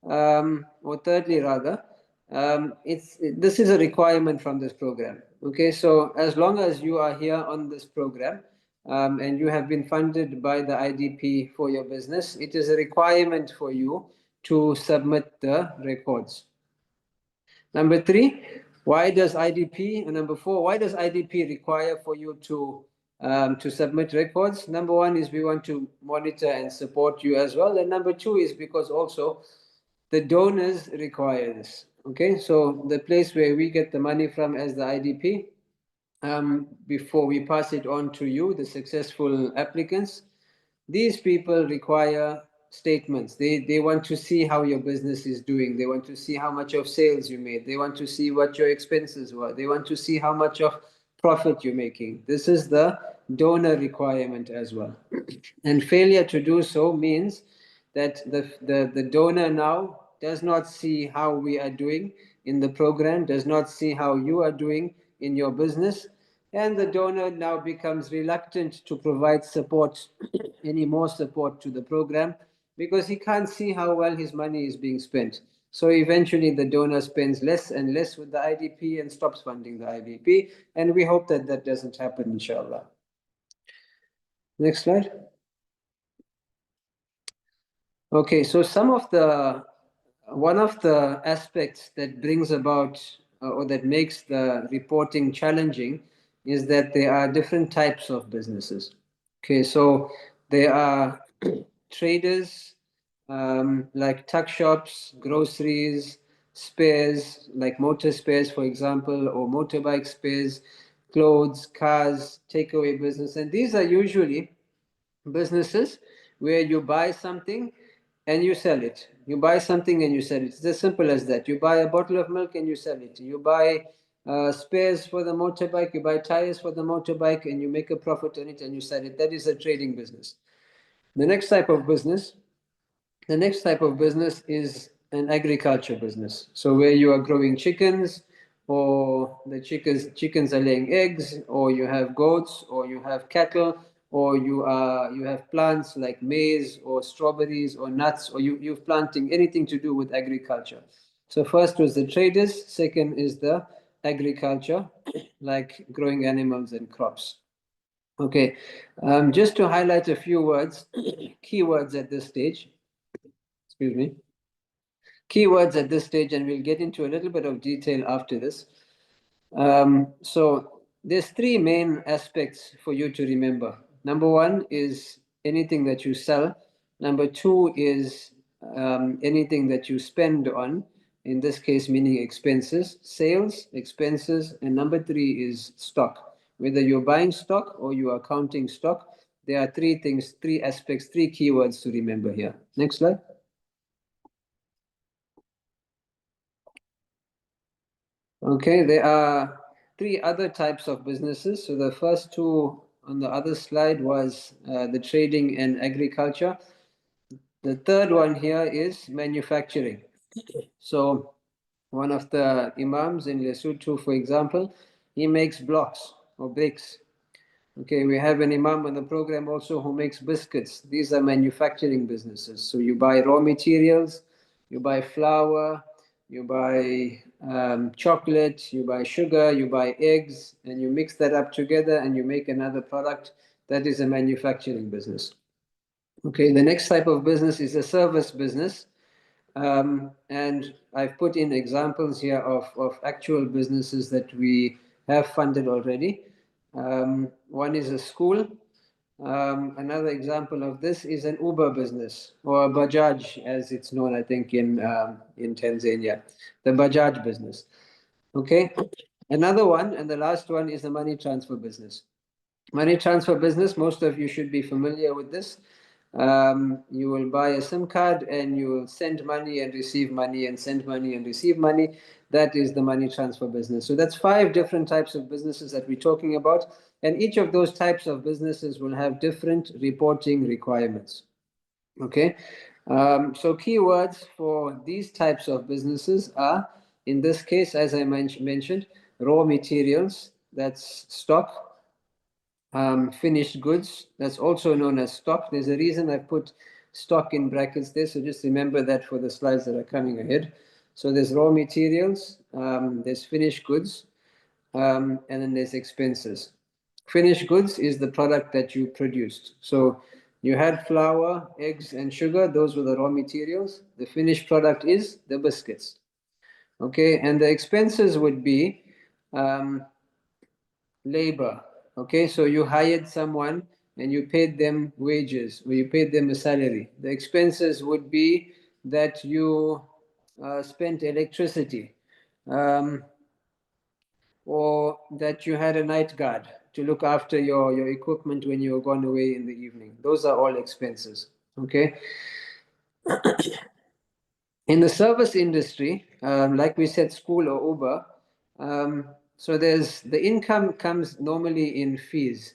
or thirdly rather, this is a requirement from this program. Okay, so as long as you are here on this program and you have been funded by the IDP for your business, it is a requirement for you to submit the records. Number three, why does IDP, and number four, why does IDP require for you to submit records? Number one is we want to monitor and support you as well. And number two is because also the donors require this. Okay, so the place where we get the money from as the IDP, before we pass it on to you, the successful applicants, these people require statements. They want to see how your business is doing. They want to see how much of sales you made. They want to see what your expenses were. They want to see how much of profit you're making. This is the donor requirement as well. And failure to do so means that the donor now does not see how we are doing in the program, does not see how you are doing in your business, and the donor now becomes reluctant to provide support, any more support to the program, because he can't see how well his money is being spent. So eventually the donor spends less and less with the IDP and stops funding the IDP, and we hope that that doesn't happen, inshallah. Next slide. Okay, so one of the aspects that brings about or that makes the reporting challenging is that there are different types of businesses. Okay, so there are traders like tuck shops, groceries, spares like motor spares, for example, or motorbike spares, clothes, cars, takeaway business, and these are usually businesses where you buy something and you sell it. You buy something and you sell it. It's as simple as that. You buy a bottle of milk and you sell it. You buy spares for the motorbike, you buy tires for the motorbike and you make a profit on it and you sell it. That is a trading business. The next type of business is an agriculture business. So where you are growing chickens, or the chickens are laying eggs, or you have goats, or you have cattle, or you have plants like maize or strawberries or nuts, or you're planting anything to do with agriculture. So first was the traders, second is the agriculture, like growing animals and crops. Okay, just to highlight a few words, keywords at this stage. Excuse me. Keywords at this stage, and we'll get into a little bit of detail after this. So there's three main aspects for you to remember. Number one is anything that you sell. Number two is anything that you spend on, in this case meaning expenses, sales, expenses, and number three is stock. Whether you're buying stock or you are counting stock, there are three things, three aspects, three keywords to remember here. Next slide. Okay, there are three other types of businesses. So the first two on the other slide was the trading and agriculture. The third one here is manufacturing. So one of the imams in Lesotho, for example, he makes blocks or bricks. Okay, we have an imam on the program also who makes biscuits. These are manufacturing businesses. So you buy raw materials, you buy flour, you buy chocolate, you buy sugar, you buy eggs, and you mix that up together and you make another product. That is a manufacturing business. Okay, the next type of business is a service business. And I've put in examples here of actual businesses that we have funded already. One is a school. Another example of this is an Uber business, or a Bajaj, as it's known, I think, in Tanzania, the Bajaj business. Okay. Another one, and the last one, is the money transfer business. Money transfer business, most of you should be familiar with this. You will buy a SIM card and you will send money and receive money and send money and receive money. That is the money transfer business. So that's 5 different types of businesses that we're talking about. And each of those types of businesses will have different reporting requirements. Okay. So keywords for these types of businesses are, in this case, as I mentioned, raw materials, that's stock. Finished goods, that's also known as stock. There's a reason I put stock in brackets there, so just remember that for the slides that are coming ahead. So there's raw materials, there's finished goods, and then there's expenses. Finished goods is the product that you produced. So you had flour, eggs, and sugar. Those were the raw materials. The finished product is the biscuits. Okay, and the expenses would be labor. Okay, so you hired someone and you paid them wages or you paid them a salary. The expenses would be that you spent electricity, or that you had a night guard to look after your equipment when you were gone away in the evening. Those are all expenses. Okay. In the service industry, like we said, school or Uber, so there's the income comes normally in fees.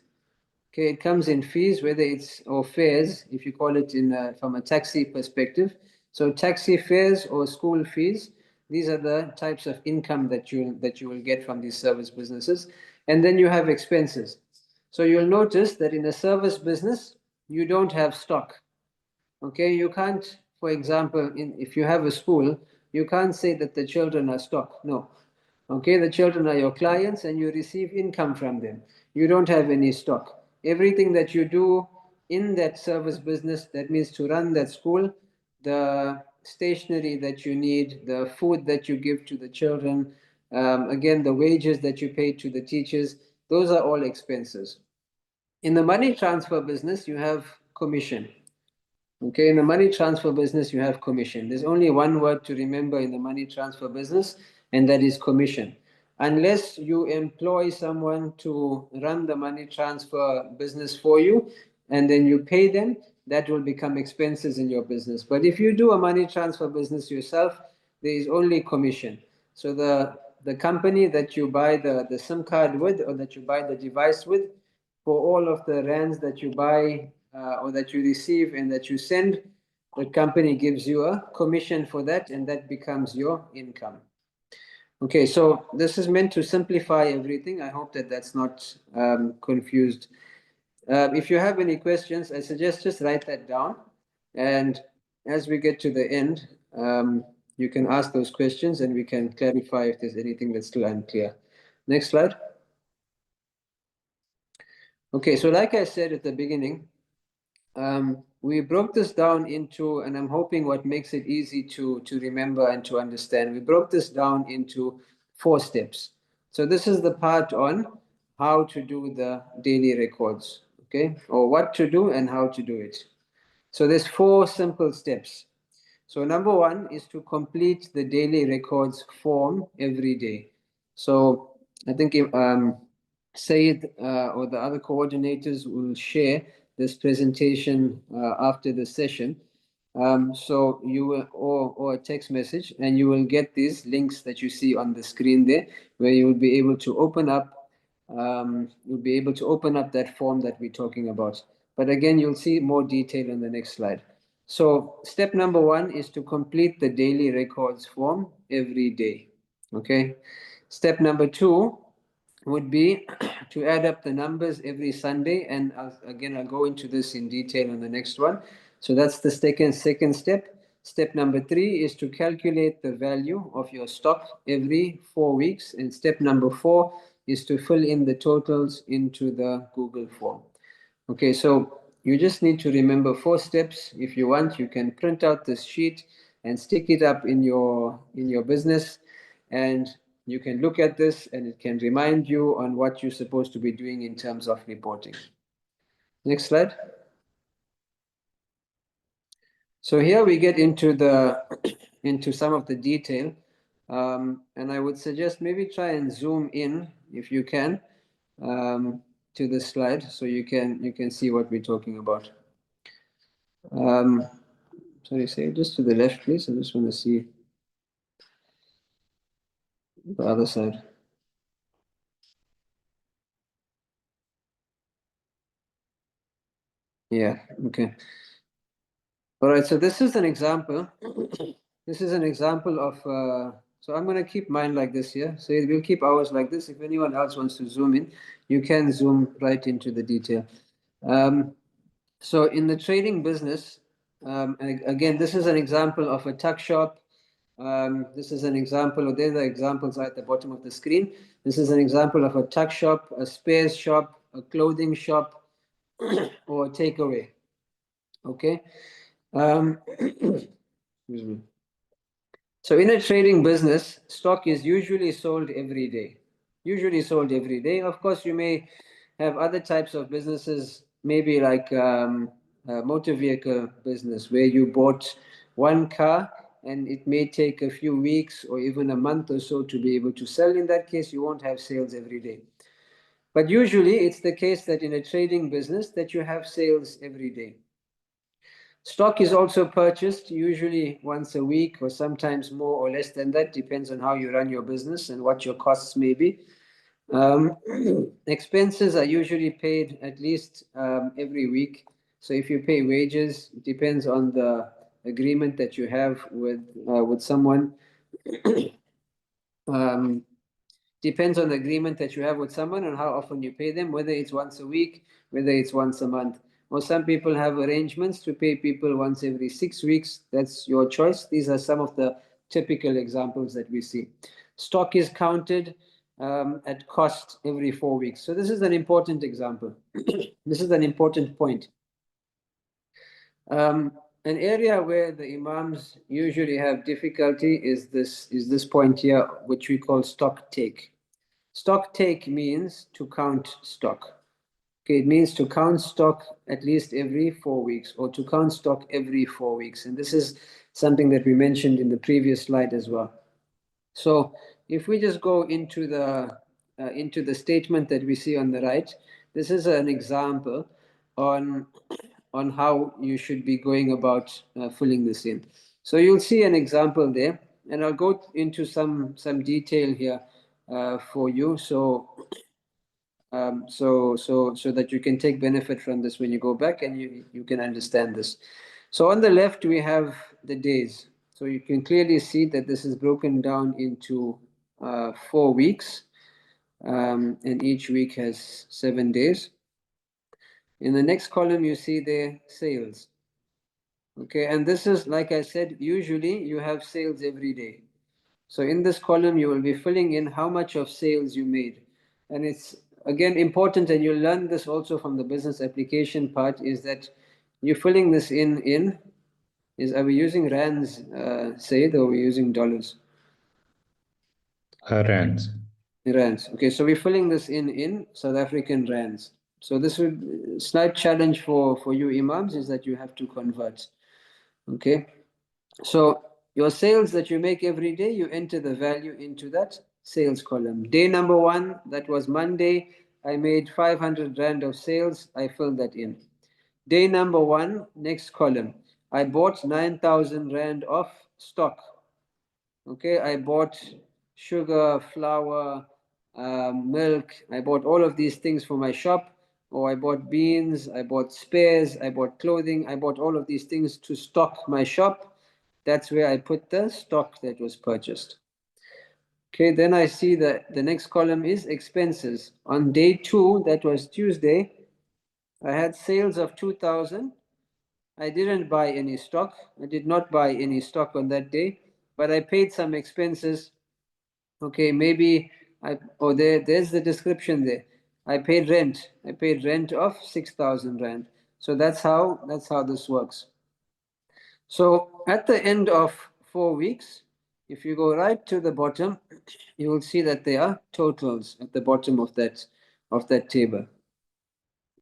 Okay, it comes in fees, whether it's or fares, if you call it in from a taxi perspective. So taxi fares or school fees, these are the types of income that you will get from these service businesses. And then you have expenses. So you'll notice that in a service business, you don't have stock. Okay, you can't, for example, if you have a school, you can't say that the children are stock. No. Okay, the children are your clients and you receive income from them. You don't have any stock. Everything that you do in that service business, that means to run that school, the stationery that you need, the food that you give to the children, again, the wages that you pay to the teachers, those are all expenses. In the money transfer business, you have commission. Okay, in the money transfer business, you have commission. There's only one word to remember in the money transfer business, and that is commission. Unless you employ someone to run the money transfer business for you, and then you pay them, that will become expenses in your business. But if you do a money transfer business yourself, there is only commission. So the company that you buy the SIM card with, or that you buy the device with, for all of the rands that you buy or that you receive and that you send, the company gives you a commission for that, and that becomes your income. Okay, so this is meant to simplify everything. I hope that that's not confused. If you have any questions, I suggest just write that down, and as we get to the end, you can ask those questions and we can clarify if there's anything that's still unclear. Next slide. Okay, so like I said at the beginning, we broke this down into, and I'm hoping what makes it easy to remember and to understand, we broke this down into 4 steps. So this is the part on how to do the daily records, okay, or what to do and how to do it. So there's 4 simple steps. So number 1 is to complete the daily records form every day. So I think Said or the other coordinators will share this presentation after the session. So you will, or a text message, and you will get these links that you see on the screen there, where you will be able to open up that form that we're talking about. But again, you'll see more detail in the next slide. So step number 1 is to complete the daily records form every day. Okay. Step number 2 would be to add up the numbers every Sunday, and I'll go into this in detail on the next one. So that's the second step. Step number 3 is to calculate the value of your stock every 4 weeks, and step number 4 is to fill in the totals into the Google form. Okay, so you just need to remember 4 steps. If you want, you can print out this sheet and stick it up in your business, and you can look at this and it can remind you on what you're supposed to be doing in terms of reporting. Next slide. So here we get into some of the detail, and I would suggest maybe try and zoom in if you can, to this slide so you can see what we're talking about. Sorry, say just to the left, please. I just want to see the other side. Yeah, okay. All right, so this is an example. This is an example of, so I'm going to keep mine like this here. So we'll keep ours like this. If anyone else wants to zoom in, you can zoom right into the detail. So in the trading business, and again, this is an example of a tuck shop. This is an example, or there's the examples at the bottom of the screen. This is an example of a tuck shop, a spares shop, a clothing shop, or a takeaway. Okay. Excuse me. So in a trading business, stock is usually sold every day. Usually sold every day. Of course, you may have other types of businesses, maybe like a motor vehicle business, where you bought one car and it may take a few weeks or even a month or so to be able to sell. In that case, you won't have sales every day. But usually it's the case that in a trading business that you have sales every day. Stock is also purchased usually once a week or sometimes more or less than that, depends on how you run your business and what your costs may be. Expenses are usually paid at least every week. So if you pay wages, it depends on the agreement that you have with someone. Depends on the agreement that you have with someone and how often you pay them, whether it's once a week, whether it's once a month. Or some people have arrangements to pay people once every 6 weeks. That's your choice. These are some of the typical examples that we see. Stock is counted at cost every 4 weeks. So this is an important example. This is an important point. An area where the imams usually have difficulty is this point here, which we call stock take. Stock take means to count stock. Okay, it means to count stock at least every 4 weeks, or to count stock every 4 weeks. And this is something that we mentioned in the previous slide as well. So if we just go into the statement that we see on the right, this is an example on how you should be going about filling this in. So you'll see an example there, and I'll go into some detail here for you, so that you can take benefit from this when you go back and you can understand this. So on the left we have the days. So you can clearly see that this is broken down into 4 weeks, and each week has 7 days. In the next column you see the sales. Okay, and this is, like I said, usually you have sales every day. So in this column, you will be filling in how much of sales you made. And it's, again, important, and you'll learn this also from the business application part, is that you're filling this are we using rands, Said, or are we using dollars? Rands. Rands. Okay, so we're filling this in South African rands. So this would, slight challenge for you imams is that you have to convert. Okay, so your sales that you make every day, you enter the value into that sales column. Day number 1, that was Monday, I made 500 Rand of sales, I filled that in. Day number 1, next column, I bought 9,000 Rand of stock. Okay, I bought sugar, flour, milk, I bought all of these things for my shop, or I bought beans, I bought spares, I bought clothing, I bought all of these things to stock my shop. That's where I put the stock that was purchased. Okay, then I see that the next column is expenses. On day 2, that was Tuesday, I had sales of 2,000. I didn't buy any stock. I did not buy any stock on that day, but I paid some expenses. Okay, maybe there's the description there. I paid rent. I paid rent of 6,000 Rand. So that's how this works. So at the end of 4 weeks, if you go right to the bottom, you will see that there are totals at the bottom of that table.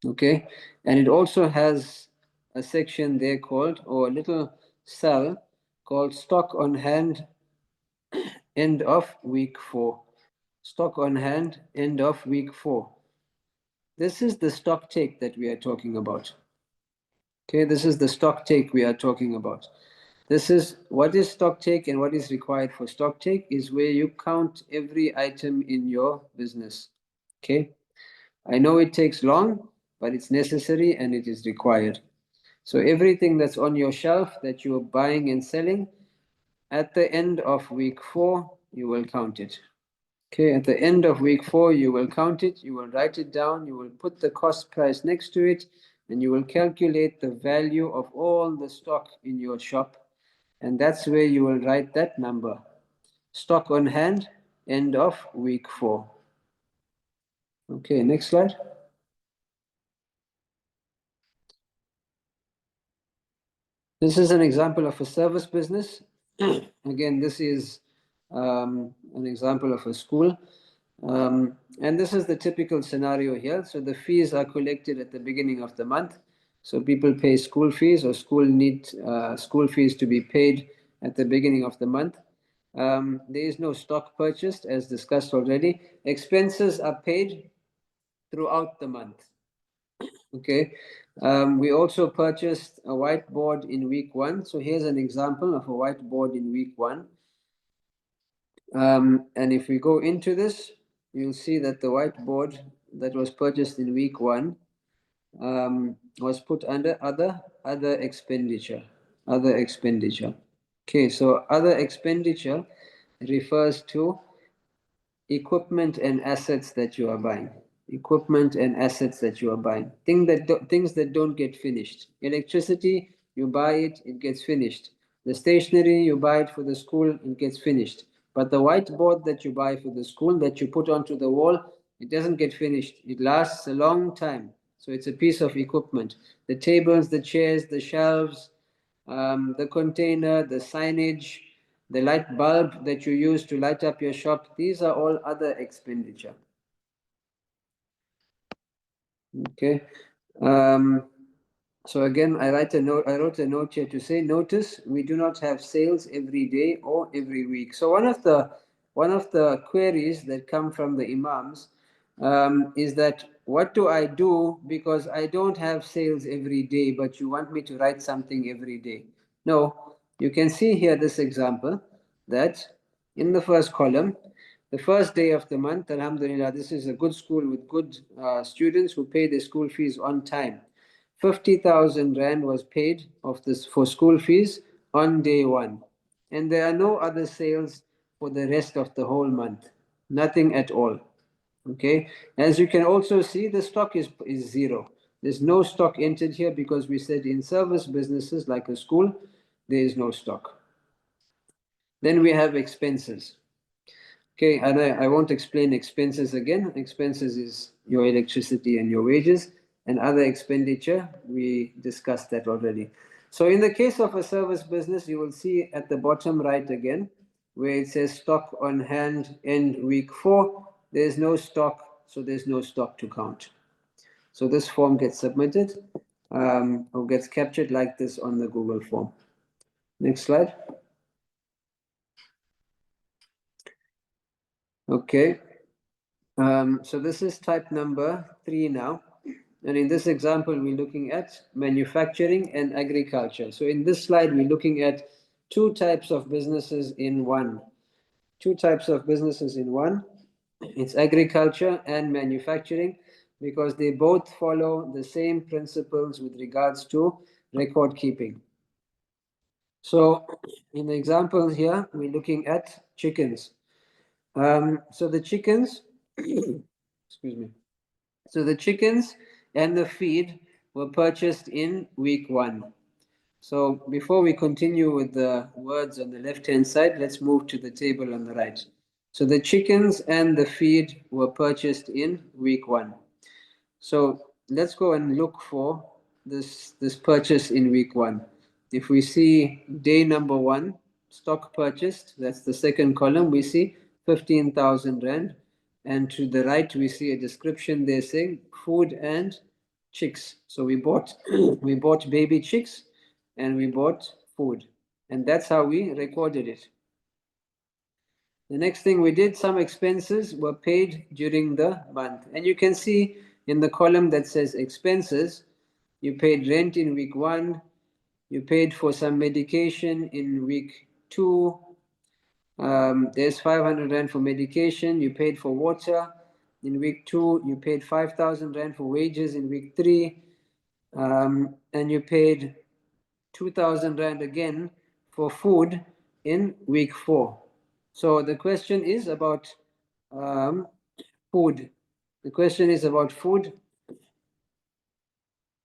Okay, and it also has a section there called, or a little cell called stock on hand, end of week 4. Stock on hand, end of week 4. This is the stock take that we are talking about. Okay, this is the stock take we are talking about. This is what is stock take and what is required for stock take is where you count every item in your business. Okay, I know it takes long, but it's necessary and it is required. So everything that's on your shelf that you're buying and selling, at the end of week 4, you will count it. Okay, at the end of week 4, you will count it, you will write it down, you will put the cost price next to it, and you will calculate the value of all the stock in your shop. And that's where you will write that number. Stock on hand, end of week 4. Okay, next slide. This is an example of a service business. Again, this is an example of a school. And this is the typical scenario here. So the fees are collected at the beginning of the month. So people pay school fees or school need school fees to be paid at the beginning of the month. There is no stock purchased as discussed already. Expenses are paid throughout the month. Okay. We also purchased a whiteboard in week 1. So here's an example of a whiteboard in week 1. And if we go into this, you'll see that the whiteboard that was purchased in week 1 was put under other expenditure. Other expenditure. Okay, so other expenditure refers to equipment and assets that you are buying. Equipment and assets that you are buying. Things that don't get finished. Electricity, you buy it, it gets finished. The stationery, you buy it for the school, it gets finished. But the whiteboard that you buy for the school, that you put onto the wall, it doesn't get finished. It lasts a long time. So it's a piece of equipment. The tables, the chairs, the shelves, the container, the signage, the light bulb that you use to light up your shop, these are all other expenditure. Okay. So again, I wrote a note here to say, notice we do not have sales every day or every week. So one of the queries that come from the Imams is that what do I do because I don't have sales every day, but you want me to write something every day? No, you can see here this example that in the first column, the first day of the month, alhamdulillah, this is a good school with good students who pay their school fees on time. 50,000 Rand was paid of this for school fees on day 1. And there are no other sales for the rest of the whole month. Nothing at all. Okay. As you can also see, the stock is 0. There's no stock entered here because we said in service businesses like a school, there is no stock. Then we have expenses. Okay, and I won't explain expenses again. Expenses is your electricity and your wages, and other expenditure, we discussed that already. So in the case of a service business, you will see at the bottom right again, where it says stock on hand end week 4, there's no stock, so there's no stock to count. So this form gets submitted or gets captured like this on the Google form. Next slide. Okay. So this is type number 3 now. And in this example, we're looking at manufacturing and agriculture. So in this slide, we're looking at 2 types of businesses in one. 2 types of businesses in one. It's agriculture and manufacturing because they both follow the same principles with regards to record keeping. So in the example here, we're looking at chickens. So the chickens, excuse me. So the chickens and the feed were purchased in week 1. So before we continue with the words on the left-hand side, let's move to the table on the right. So the chickens and the feed were purchased in week 1. So let's go and look for this purchase in week 1. If we see day number 1, stock purchased, that's the second column, we see 15,000 Rand. And to the right, we see a description there saying food and chicks. So we bought we bought baby chicks and we bought food. And that's how we recorded it. The next thing we did, some expenses were paid during the month. And you can see in the column that says expenses, you paid rent in week 1, you paid for some medication in week 2, there's 500 Rand for medication, you paid for water in week 2, you paid 5,000 Rand for wages in week 3, and you paid 2,000 Rand again for food in week 4. So the question is about food. The question is about food.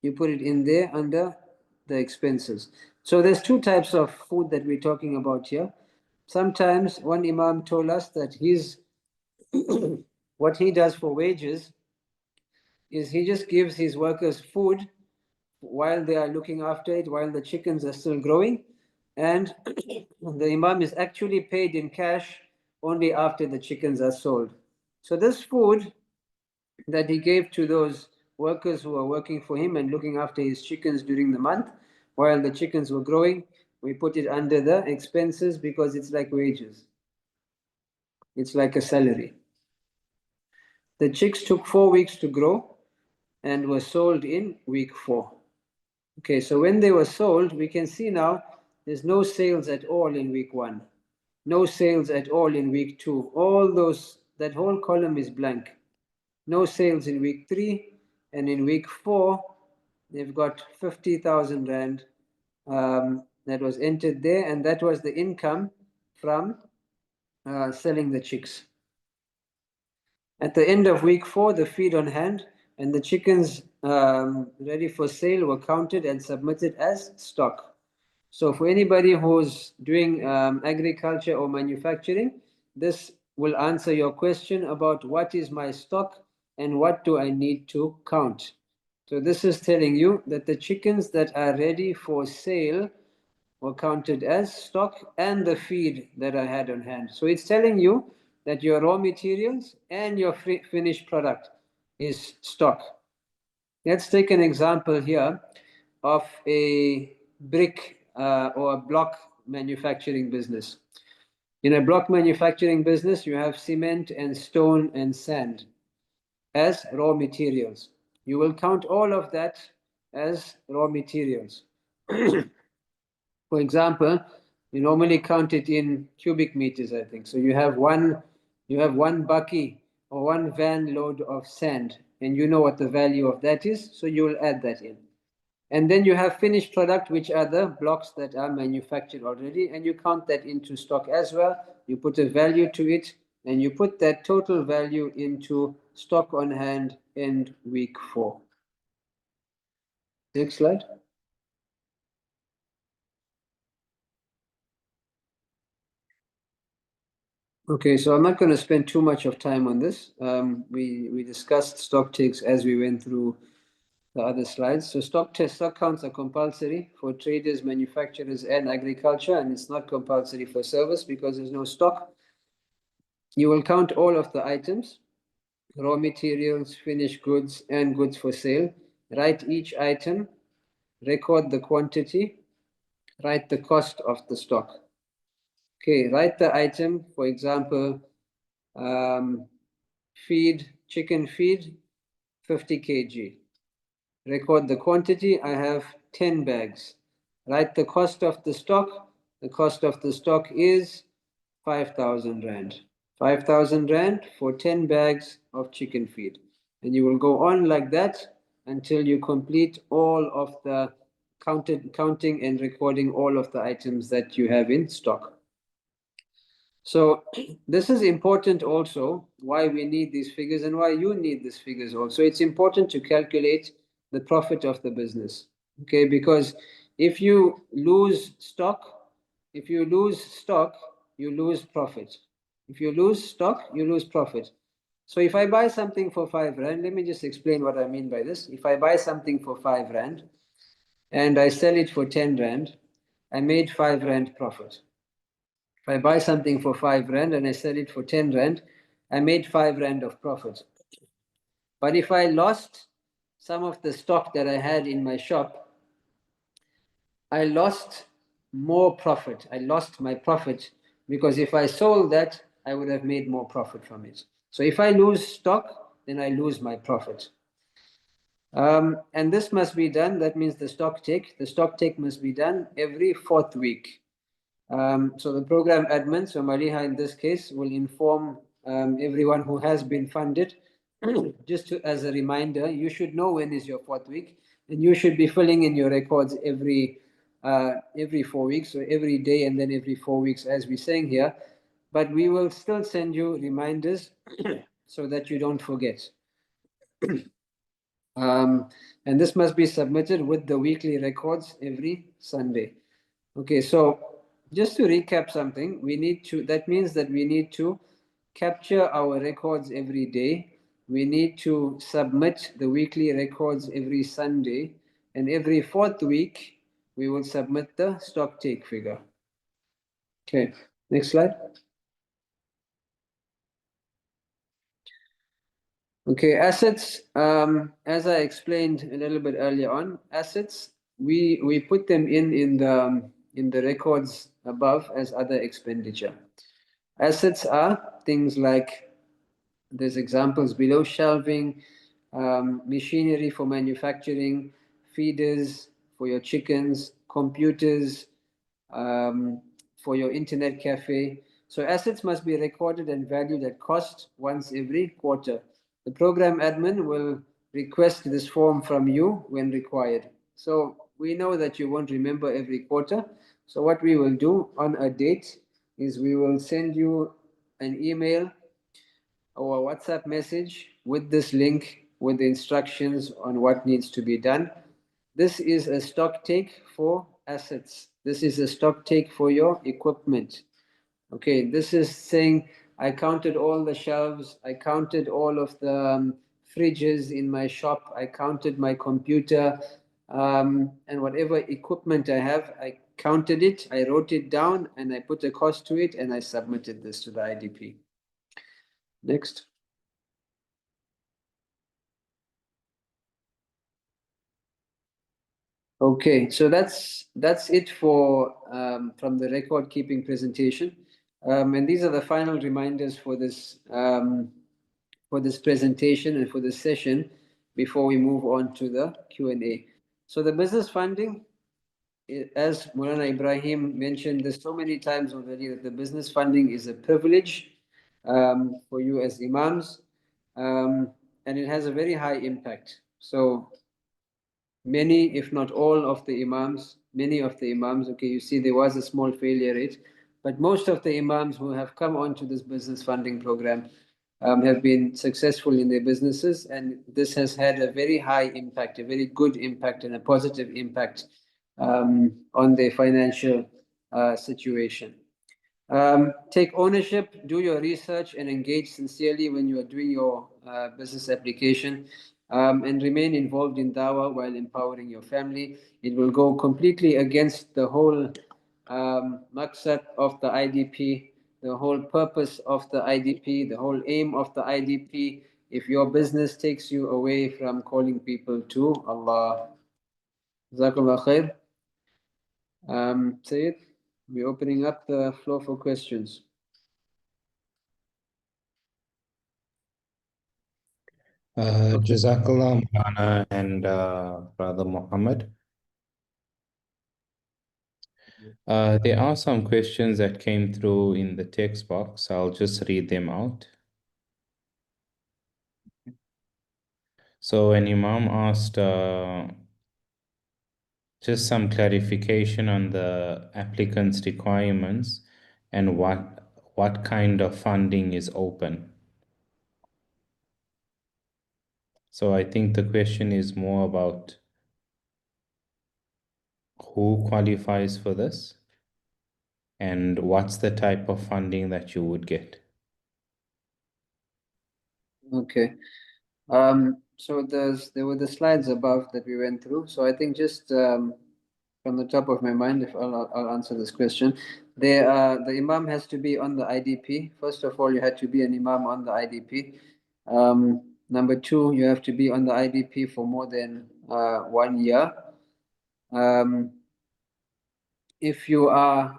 You put it in there under the expenses. So there's 2 types of food that we're talking about here. Sometimes one Imam told us that what he does for wages is he just gives his workers food while they are looking after it, while the chickens are still growing. And the Imam is actually paid in cash only after the chickens are sold. So this food that he gave to those workers who are working for him and looking after his chickens during the month, while the chickens were growing, we put it under the expenses because it's like wages. It's like a salary. The chicks took 4 weeks to grow and were sold in week 4. Okay, so when they were sold, we can see now there's no sales at all in week 1. No sales at all in week 2. That whole column is blank. No sales in week 3, and in week 4, they've got 50,000 Rand that was entered there, and that was the income from selling the chicks. At the end of week 4, the feed on hand and the chickens ready for sale were counted and submitted as stock. So for anybody who's doing agriculture or manufacturing, this will answer your question about what is my stock and what do I need to count. So this is telling you that the chickens that are ready for sale were counted as stock and the feed that I had on hand. So it's telling you that your raw materials and your finished product is stock. Let's take an example here of a brick or a block manufacturing business. In a block manufacturing business, you have cement and stone and sand as raw materials. You will count all of that as raw materials. For example, you normally count it in cubic meters, I think. So you have one bucky or one van load of sand, and you know what the value of that is, so you will add that in. And then you have finished product, which are the blocks that are manufactured already, and you count that into stock as well. You put a value to it, and you put that total value into stock on hand in week 4. Next slide. Okay, so I'm not going to spend too much of time on this. We discussed stock takes as we went through the other slides. So stock counts are compulsory for traders, manufacturers, and agriculture, and it's not compulsory for service because there's no stock. You will count all of the items, raw materials, finished goods, and goods for sale. Write each item, record the quantity, write the cost of the stock. Okay, write the item, for example, chicken feed, 50 kg. Record the quantity, I have 10 bags. Write the cost of the stock. The cost of the stock is 5,000 Rand. 5,000 Rand for 10 bags of chicken feed. And you will go on like that until you complete all of the counting and recording all of the items that you have in stock. So this is important also, why we need these figures and why you need these figures also. It's important to calculate the profit of the business, okay? Because if you lose stock, you lose profit. If you lose stock, you lose profit. So if I buy something for 5 Rand, let me just explain what I mean by this. If I buy something for 5 Rand and I sell it for 10 Rand, I made 5 Rand profit. If I buy something for 5 Rand and I sell it for 10 Rand, I made 5 Rand of profit. But if I lost some of the stock that I had in my shop, I lost more profit. I lost my profit because if I sold that, I would have made more profit from it. So if I lose stock, then I lose my profit. And this must be done, that means the stock take must be done every 4th week. So the program admin, so Maliha in this case, will inform everyone who has been funded, just as a reminder, you should know when is your 4th week, and you should be filling in your records every 4 weeks, or every day, and then every 4 weeks, as we're saying here. But we will still send you reminders so that you don't forget. And this must be submitted with the weekly records every Sunday. Okay, so just to recap something, that means that we need to capture our records every day. We need to submit the weekly records every Sunday, and every 4th week, we will submit the stock take figure. Okay, next slide. Okay, assets, as I explained a little bit earlier on, assets, we put them in the records above as other expenditure. Assets are things like, there's examples below: shelving, machinery for manufacturing, feeders for your chickens, computers for your internet cafe. So assets must be recorded and valued at cost once every quarter. The program admin will request this form from you when required. So we know that you won't remember every quarter. So what we will do on a date is we will send you an email or a WhatsApp message with this link with the instructions on what needs to be done. This is a stock take for assets. This is a stock take for your equipment. Okay, this is saying I counted all the shelves, I counted all of the fridges in my shop, I counted my computer, and whatever equipment I have, I counted it, I wrote it down, and I put a cost to it, and I submitted this to the IDP. Next. Okay, so that's it for from the record keeping presentation, and these are the final reminders for this presentation and for this session before we move on to the Q&A. So the business funding, as Moulana Ebrahim mentioned this so many times already, that the business funding is a privilege for you as imams, and it has a very high impact. So many, if not all of the imams, okay, you see there was a small failure rate, but most of the imams who have come onto this business funding program have been successful in their businesses, and this has had a very high impact, a very good impact, and a positive impact on their financial situation. Take ownership, do your research, and engage sincerely when you are doing your business application, and remain involved in dawah while empowering your family. It will go completely against the whole maqsad of the IDP, the whole purpose of the IDP, the whole aim of the IDP, if your business takes you away from calling people to Allah. Jazakallah khair. Sayyid, we're opening up the floor for questions. Jazakallah, Moulana and Brother Muhammad. There are some questions that came through in the text box. I'll just read them out. So an Imam asked just some clarification on the applicant's requirements and what kind of funding is open. So I think the question is more about who qualifies for this and what's the type of funding that you would get. Okay. So there were the slides above that we went through. So I think just from the top of my mind, if I'll answer this question. The imam has to be on the IDP. First of all, you had to be an imam on the IDP. Number two, you have to be on the IDP for more than 1 year. If you are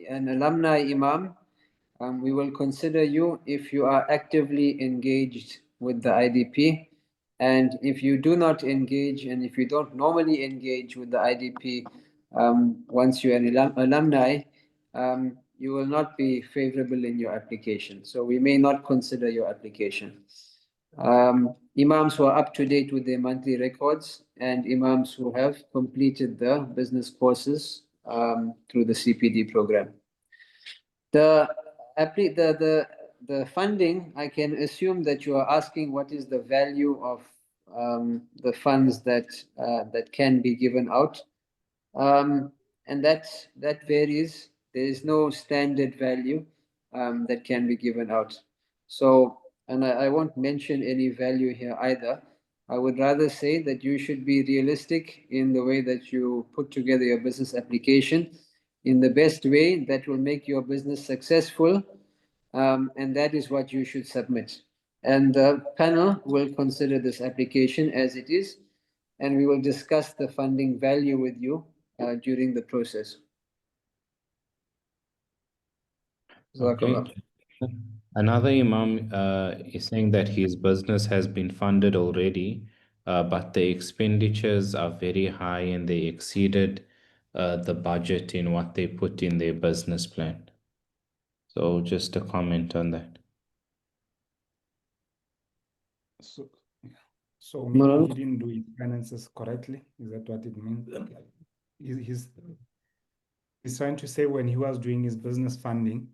an alumni imam, we will consider you if you are actively engaged with the IDP. And if you do not engage, and if you don't normally engage with the IDP, once you're an alumni, you will not be favorable in your application. So we may not consider your application. Imams who are up to date with their monthly records, and imams who have completed the business courses through the CPD program. The funding, I can assume that you are asking what is the value of the funds that can be given out, and that varies. There is no standard value that can be given out. So, and I won't mention any value here either. I would rather say that you should be realistic in the way that you put together your business application in the best way that will make your business successful, and that is what you should submit. And the panel will consider this application as it is, and we will discuss the funding value with you during the process. Okay. Another Imam is saying that his business has been funded already, but the expenditures are very high and they exceeded the budget in what they put in their business plan. So just a comment on that. So meaning he didn't do his finances correctly? Is that what it means? He's trying to say when he was doing his business funding,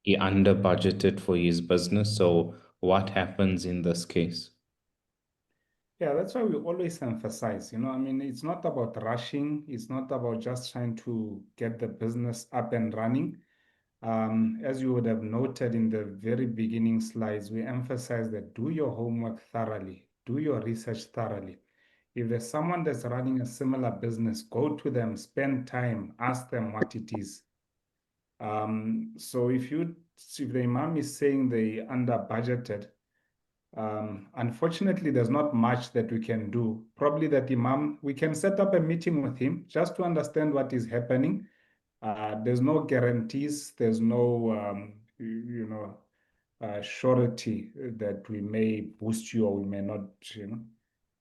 He under budgeted for his business. So what happens in this case? yeah, that's why we always emphasize, I mean, it's not about rushing. It's not about just trying to get the business up and running. As you would have noted in the very beginning slides, we emphasize that do your homework thoroughly, do your research thoroughly. If there's someone that's running a similar business, go to them, spend time, ask them what it is. So if the Imam is saying they under budgeted, unfortunately, there's not much that we can do. Probably that Imam, we can set up a meeting with him just to understand what is happening. There's no guarantees. There's no, surety that we may boost you or we may not,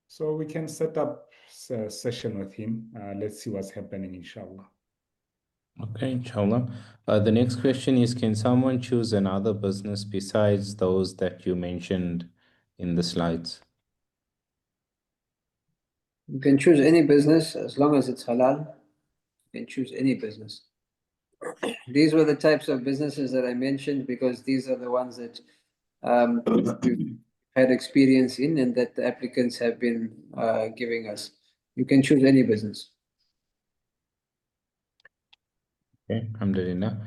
So we can set up a session with him. Let's see what's happening, inshallah. Okay, inshallah. The next question is, can someone choose another business besides those that you mentioned in the slides? You can choose any business as long as it's halal. You can choose any business. These were the types of businesses that I mentioned because these are the ones that we've had experience in and that the applicants have been giving us. You can choose any business. Okay, alhamdulillah.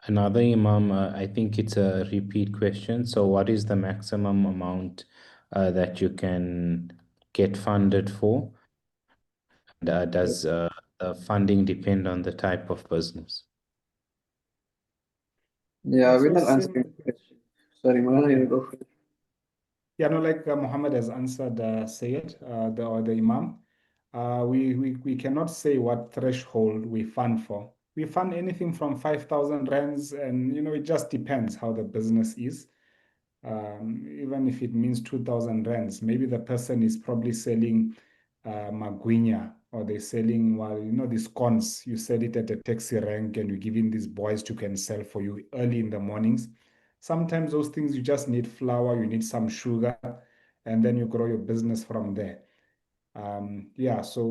Another Imam, I think it's a repeat question. So what is the maximum amount that you can get funded for? And does the funding depend on the type of business? Yeah, we're So not answering the question. Sorry, Moulana, you go first. Yeah, no, like Muhammad has answered, Sayyid, the Imam. We cannot say what threshold we fund for. We fund anything from 5,000 rands, and it just depends how the business is. Even if it means 2,000 rands, maybe the person is probably selling magwinya, or they're selling, these cones. You sell it at a taxi rank, and you're giving these boys to can sell for you early in the mornings. Sometimes those things you just need flour, you need some sugar, and then you grow your business from there. Yeah, so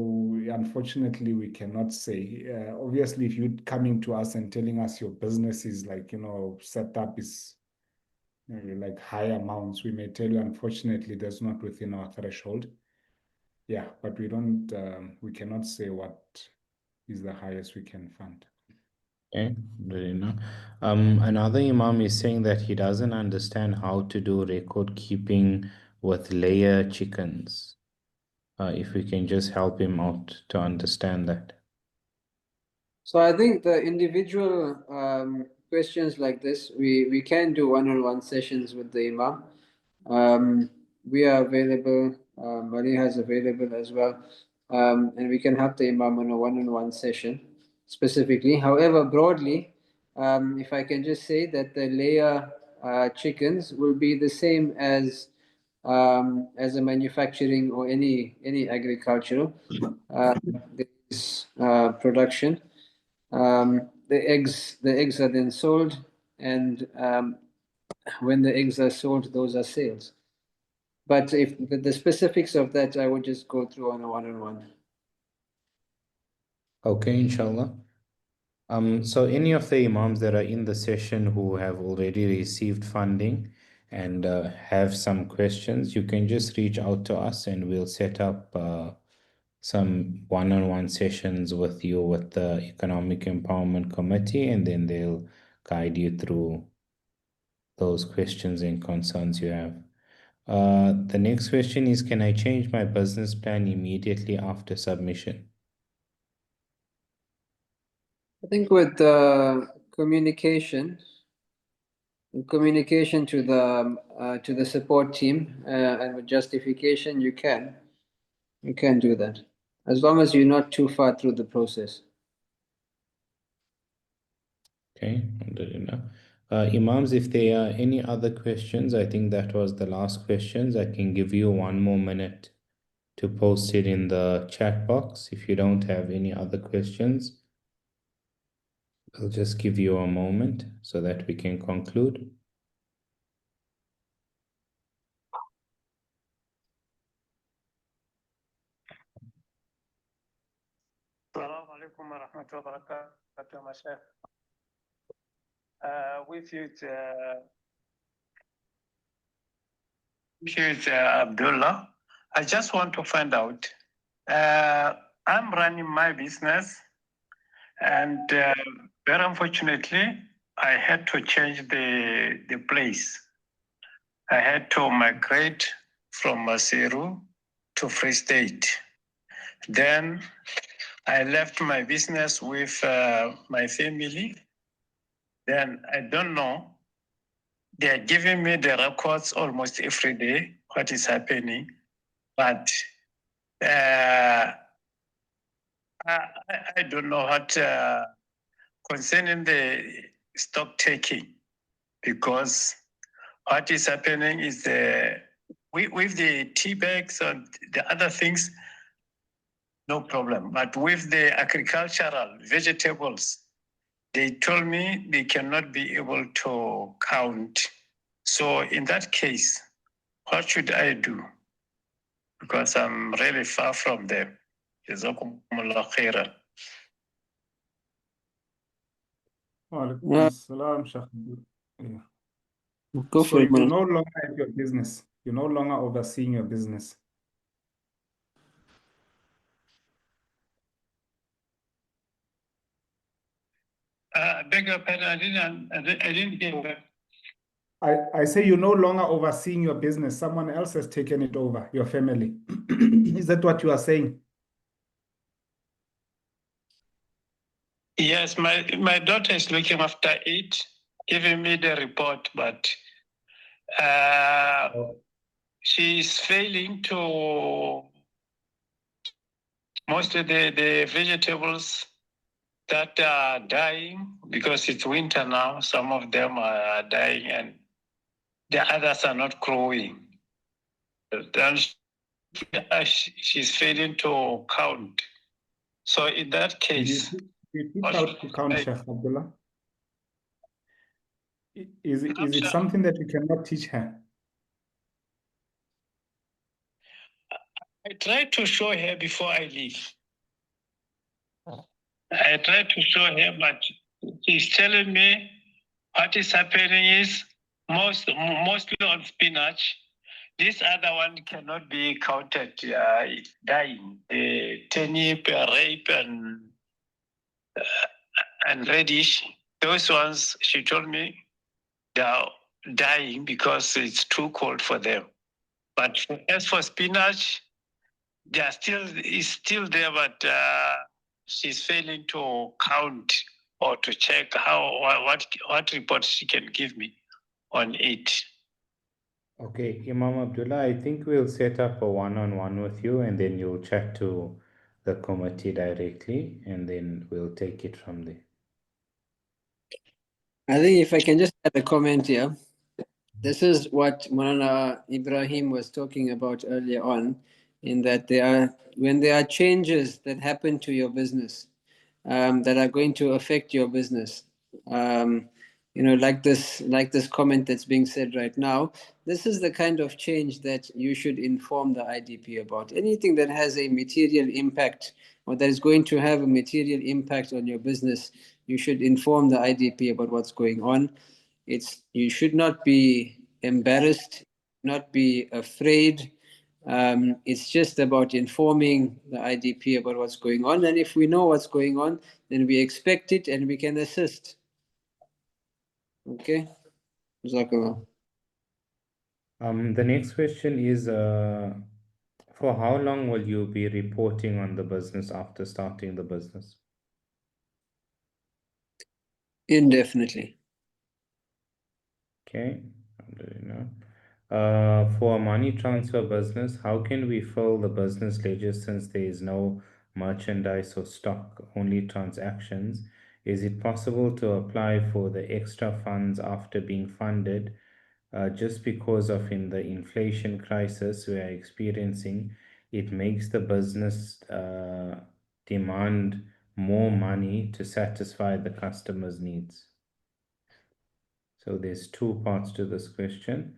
unfortunately, we cannot say. Obviously, if you're coming to us and telling us your business is like, set up is like high amounts, we may tell you, unfortunately, that's not within our threshold. Yeah, but we cannot say what is the highest we can fund. Okay, very nice. Another Imam is saying that he doesn't understand how to do record keeping with layer chickens. If we can just help him out to understand that. So I think the individual questions like this, we can do one-on-one sessions with the Imam. We are available, Maliha is available as well, and we can have the Imam on a one-on-one session specifically. However, broadly, if I can just say that the layer chickens will be the same as as a manufacturing or any agricultural, there is production. The eggs are then sold, and when the eggs are sold, those are sales. But if the specifics of that, I would just go through on a one-on-one. Okay, inshallah. So any of the imams that are in the session who have already received funding and have some questions, you can just reach out to us and we'll set up some one-on-one sessions with you with the Economic Empowerment Committee, and then they'll guide you through those questions and concerns you have. The next question is, can I change my business plan immediately after submission? I think with communication to the support team and with justification, you can do that, as long as you're not too far through the process. Okay, alhamdulillah. Imams, if there are any other questions, I think that was the last questions. I can give you 1 more minute to post it in the chat box. If you don't have any other questions, I'll just give you a moment so that we can conclude. Assalamu alaikum wa rahmatullahi wa barakatuh, my Sheikh. With you, Abdullah. I just want to find out. I'm running my business, and very unfortunately, I had to change the place. I had to migrate from Maseru to Free State. Then I left my business with my family. Then I don't know. They are giving me the records almost every day, what is happening. But I don't know what concerning the stock taking, because what is happening is with the tea bags and the other things, no problem. But with the agricultural vegetables, they told me they cannot be able to count. So in that case, what should I do? Because I'm really far from them. Jazakumullah khairan. Walaikum assalam, Sheikh. Yeah. Go So for it, you're man. no longer at your business. You're no longer overseeing your business. Beg your pardon, I didn't hear that. I say you're no longer overseeing your business. Someone else has taken it over, your family. Is that what you are saying? Yes, my daughter is looking after it, giving me the report, but she's failing to most of the vegetables that are dying because it's winter now. Some of them are dying and the others are not growing. Then she's failing to count. So in that case, Did you teach how to count, Sheikh Abdullah? Is it something that you cannot teach her? I tried to show her before I leave. I tried to show her, but she's telling me what is happening is mostly on spinach. This other one cannot be counted dying. The turnip, rape, and radish. Those ones, she told me, they are dying because it's too cold for them. But as for spinach, it's still there, but she's failing to count or to check what reports she can give me on it. Okay, Imam Abdullah, I think we'll set up a one-on-one with you, and then you'll chat to the committee directly, and then we'll take it from there. I think if I can just add a comment here. This is what Moulana Ebrahim was talking about earlier on, in that when there are changes that happen to your business, that are going to affect your business. Um, like this comment that's being said right now. This is the kind of change that you should inform the IDP about. Anything that has a material impact or that is going to have a material impact on your business, you should inform the IDP about what's going on. You should not be embarrassed, not be afraid. It's just about informing the IDP about what's going on. And if we know what's going on, then we expect it and we can assist. Okay? Jazakallah. The next question is, for how long will you be reporting on the business after starting the business? Indefinitely. Okay. Alhamdulillah. For a money transfer business, how can we fill the business ledger since there is no merchandise or stock, only transactions? Is it possible to apply for the extra funds after being funded? Just because of in the inflation crisis we are experiencing, it makes the business demand more money to satisfy the customer's needs. So there's two parts to this question.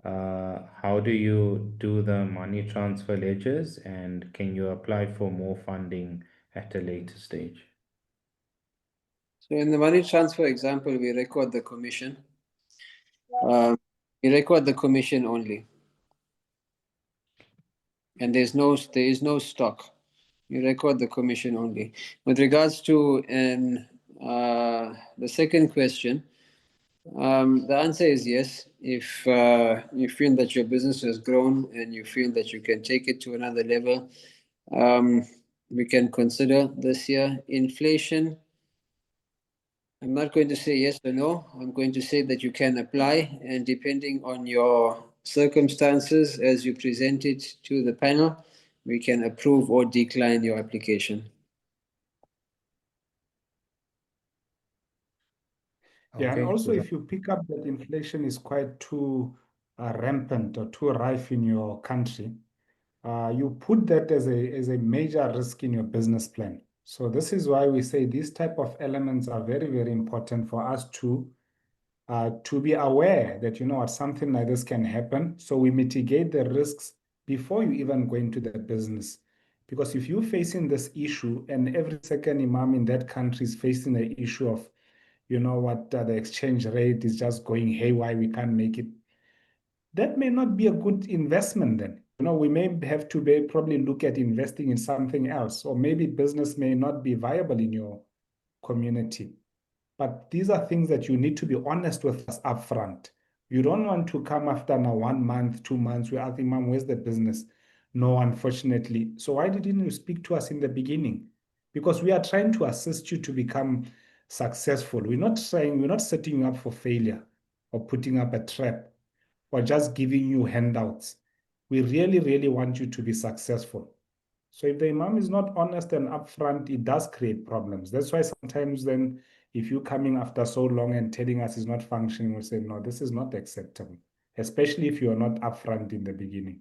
How do you do the money transfer ledgers, and can you apply for more funding at a later stage? So in the money transfer example, we record the commission. We record the commission only. And there is no stock. You record the commission only. With regards to the second question, the answer is yes. If you feel that your business has grown and you feel that you can take it to another level, we can consider this year. Inflation, I'm not going to say yes or no. I'm going to say that you can apply, and depending on your circumstances as you present it to the panel, we can approve or decline your application. Yeah, and Okay. also if you pick up that inflation is quite too rampant or too rife in your country, you put that as a major risk in your business plan. So this is why we say these type of elements are very, very important for us to be aware that, you know what, something like this can happen. So we mitigate the risks before you even go into the business. Because if you're facing this issue and every second imam in that country is facing the issue of, you know what, the exchange rate is just going haywire, we can't make it, that may not be a good investment then. You know, we may have to probably look at investing in something else, or maybe business may not be viable in your community. But these are things that you need to be honest with us upfront. You don't want to come after now 1 month, 2 months, we ask Imam, where's the business? No, unfortunately. So why didn't you speak to us in the beginning? Because we are trying to assist you to become successful. We're not setting you up for failure or putting up a trap or just giving you handouts. We really, really want you to be successful. So if the imam is not honest and upfront, it does create problems. That's why sometimes then, if you're coming after so long and telling us it's not functioning, we say, no, this is not acceptable, especially if you're not upfront in the beginning.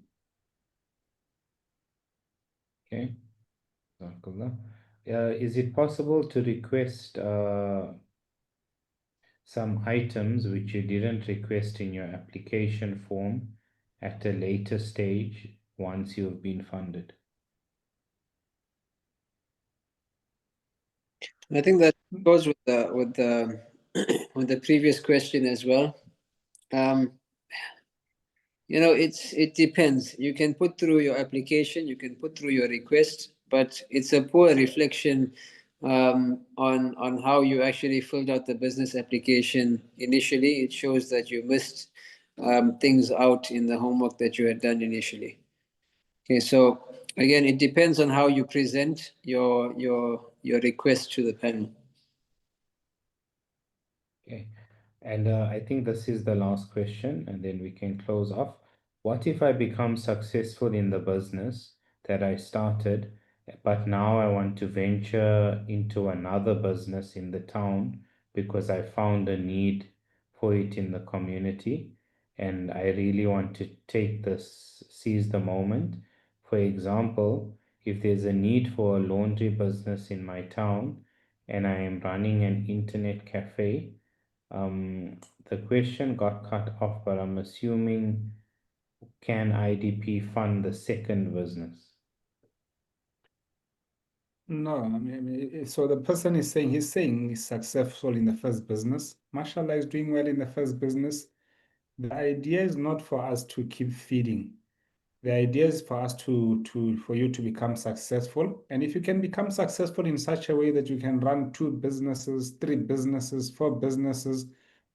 Okay. Jazakallah. Is it possible to request some items which you didn't request in your application form at a later stage once you've been funded? I think that goes with the with the previous question as well. It depends. You can put through your application, you can put through your request, but it's a poor reflection on how you actually filled out the business application initially. It shows that you missed things out in the homework that you had done initially. Okay, so again, it depends on how you present your request to the panel. Okay. And I think this is the last question, and then we can close off. What if I become successful in the business that I started, but now I want to venture into another business in the town because I found a need for it in the community, and I really want to seize the moment. For example, if there's a need for a laundry business in my town and I am running an internet cafe, the question got cut off, but I'm assuming, can IDP fund the second business? No, so the person is saying, he's successful in the first business. Mashallah is doing well in the first business. The idea is not for us to keep feeding. The idea is for us for you to become successful. And if you can become successful in such a way that you can run 2 businesses, 3 businesses, 4 businesses,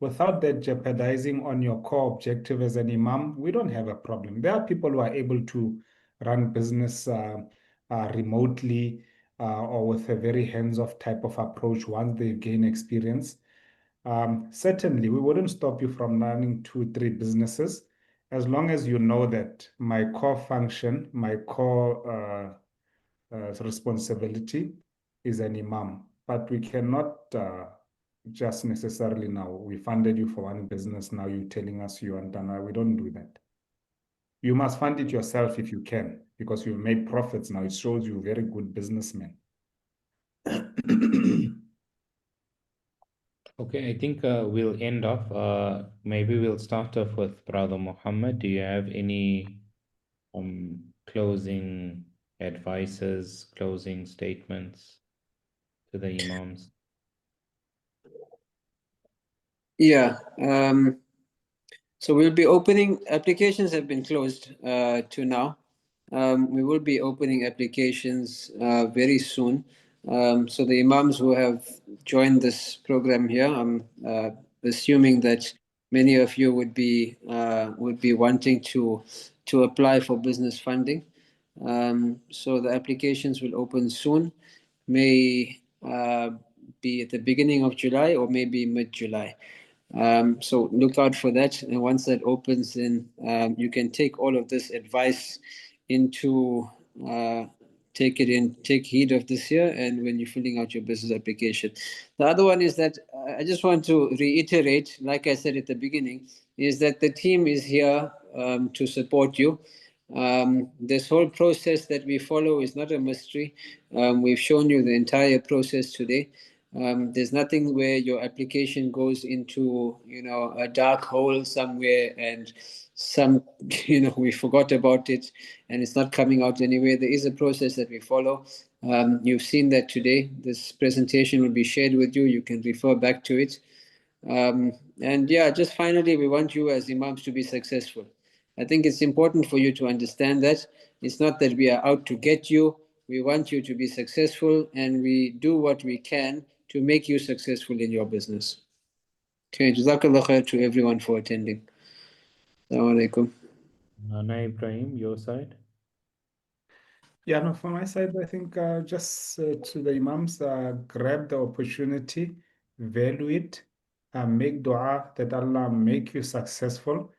without that jeopardizing on your core objective as an imam, we don't have a problem. There are people who are able to run business remotely or with a very hands-off type of approach once they gain experience. Certainly, we wouldn't stop you from running 2, 3 businesses as long as you know that my core function, my core responsibility is an imam. But we cannot just necessarily now, we funded you for one business, now you're telling us you are done. We don't do that. You must fund it yourself if you can, because you made profits now. It shows you're a very good businessman. Okay, I think we'll end off. Maybe we'll start off with Brother Muhammad. Do you have any closing advices, closing statements to the Imams? Yeah. So we'll be opening, applications have been closed to now. We will be opening applications very soon. So the Imams who have joined this program here, I'm assuming that many of you would be wanting to apply for business funding. So the applications will open soon, may be at the beginning of July or maybe mid-July. So look out for that. And once that opens, then you can take all of this advice into take heed of this here, and when you're filling out your business application. The other one is that I just want to reiterate, like I said at the beginning, is that the team is here to support you. This whole process that we follow is not a mystery. We've shown you the entire process today. There's nothing where your application goes into, a dark hole somewhere and we forgot about it and it's not coming out anywhere. There is a process that we follow. You've seen that today. This presentation will be shared with you. You can refer back to it. And yeah, just finally, we want you as imams to be successful. I think it's important for you to understand that it's not that we are out to get you. We want you to be successful, and we do what we can to make you successful in your business. Okay, Jazakallah khair to everyone for attending. Assalamu alaikum. Nana Ibrahim, your side? Yeah, no, from my side, I think just to the Imams, grab the opportunity, value it, make dua that Allah make you successful.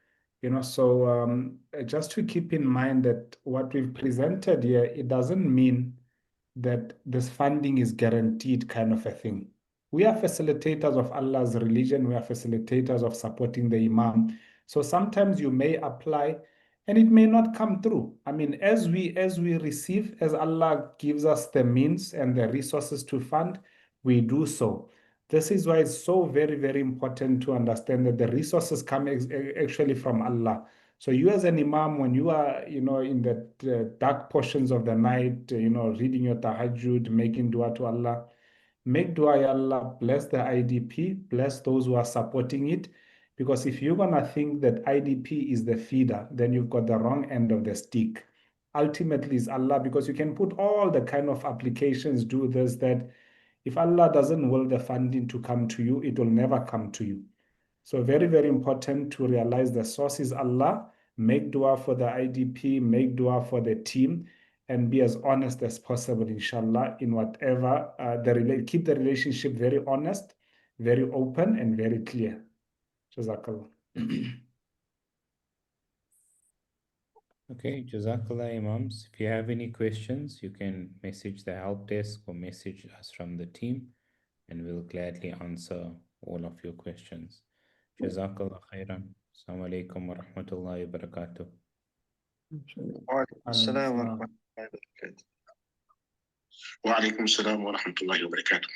So just to keep in mind that what we've presented here, it doesn't mean that this funding is guaranteed kind of a thing. We are facilitators of Allah's religion. We are facilitators of supporting the Imam. So sometimes you may apply and it may not come through. I mean, as we receive, as Allah gives us the means and the resources to fund, we do so. This is why it's so very, very important to understand that the resources come actually from Allah. So you as an imam, when you are, in the dark portions of the night, reading your tahajjud, making dua to Allah, make dua, ya Allah, bless the IDP, bless those who are supporting it. Because if you're going to think that IDP is the feeder, then you've got the wrong end of the stick. Ultimately, it's Allah, because you can put all the kind of applications, do this, that. If Allah doesn't will the funding to come to you, it will never come to you. So very, very important to realize the source is Allah. Make dua for the IDP, make dua for the team, and be as honest as possible, inshallah, in whatever, keep the relationship very honest, very open, and very clear. Jazakallah. Okay, Jazakallah Imams. If you have any questions, you can message the help desk or message us from the team, and we'll gladly answer all of your questions. Jazakallah khairan. Assalamu alaikum wa rahmatullahi wa barakatuh. وعليكم السلام ورحمة الله وبركاته. وعليكم السلام ورحمة الله وبركاته.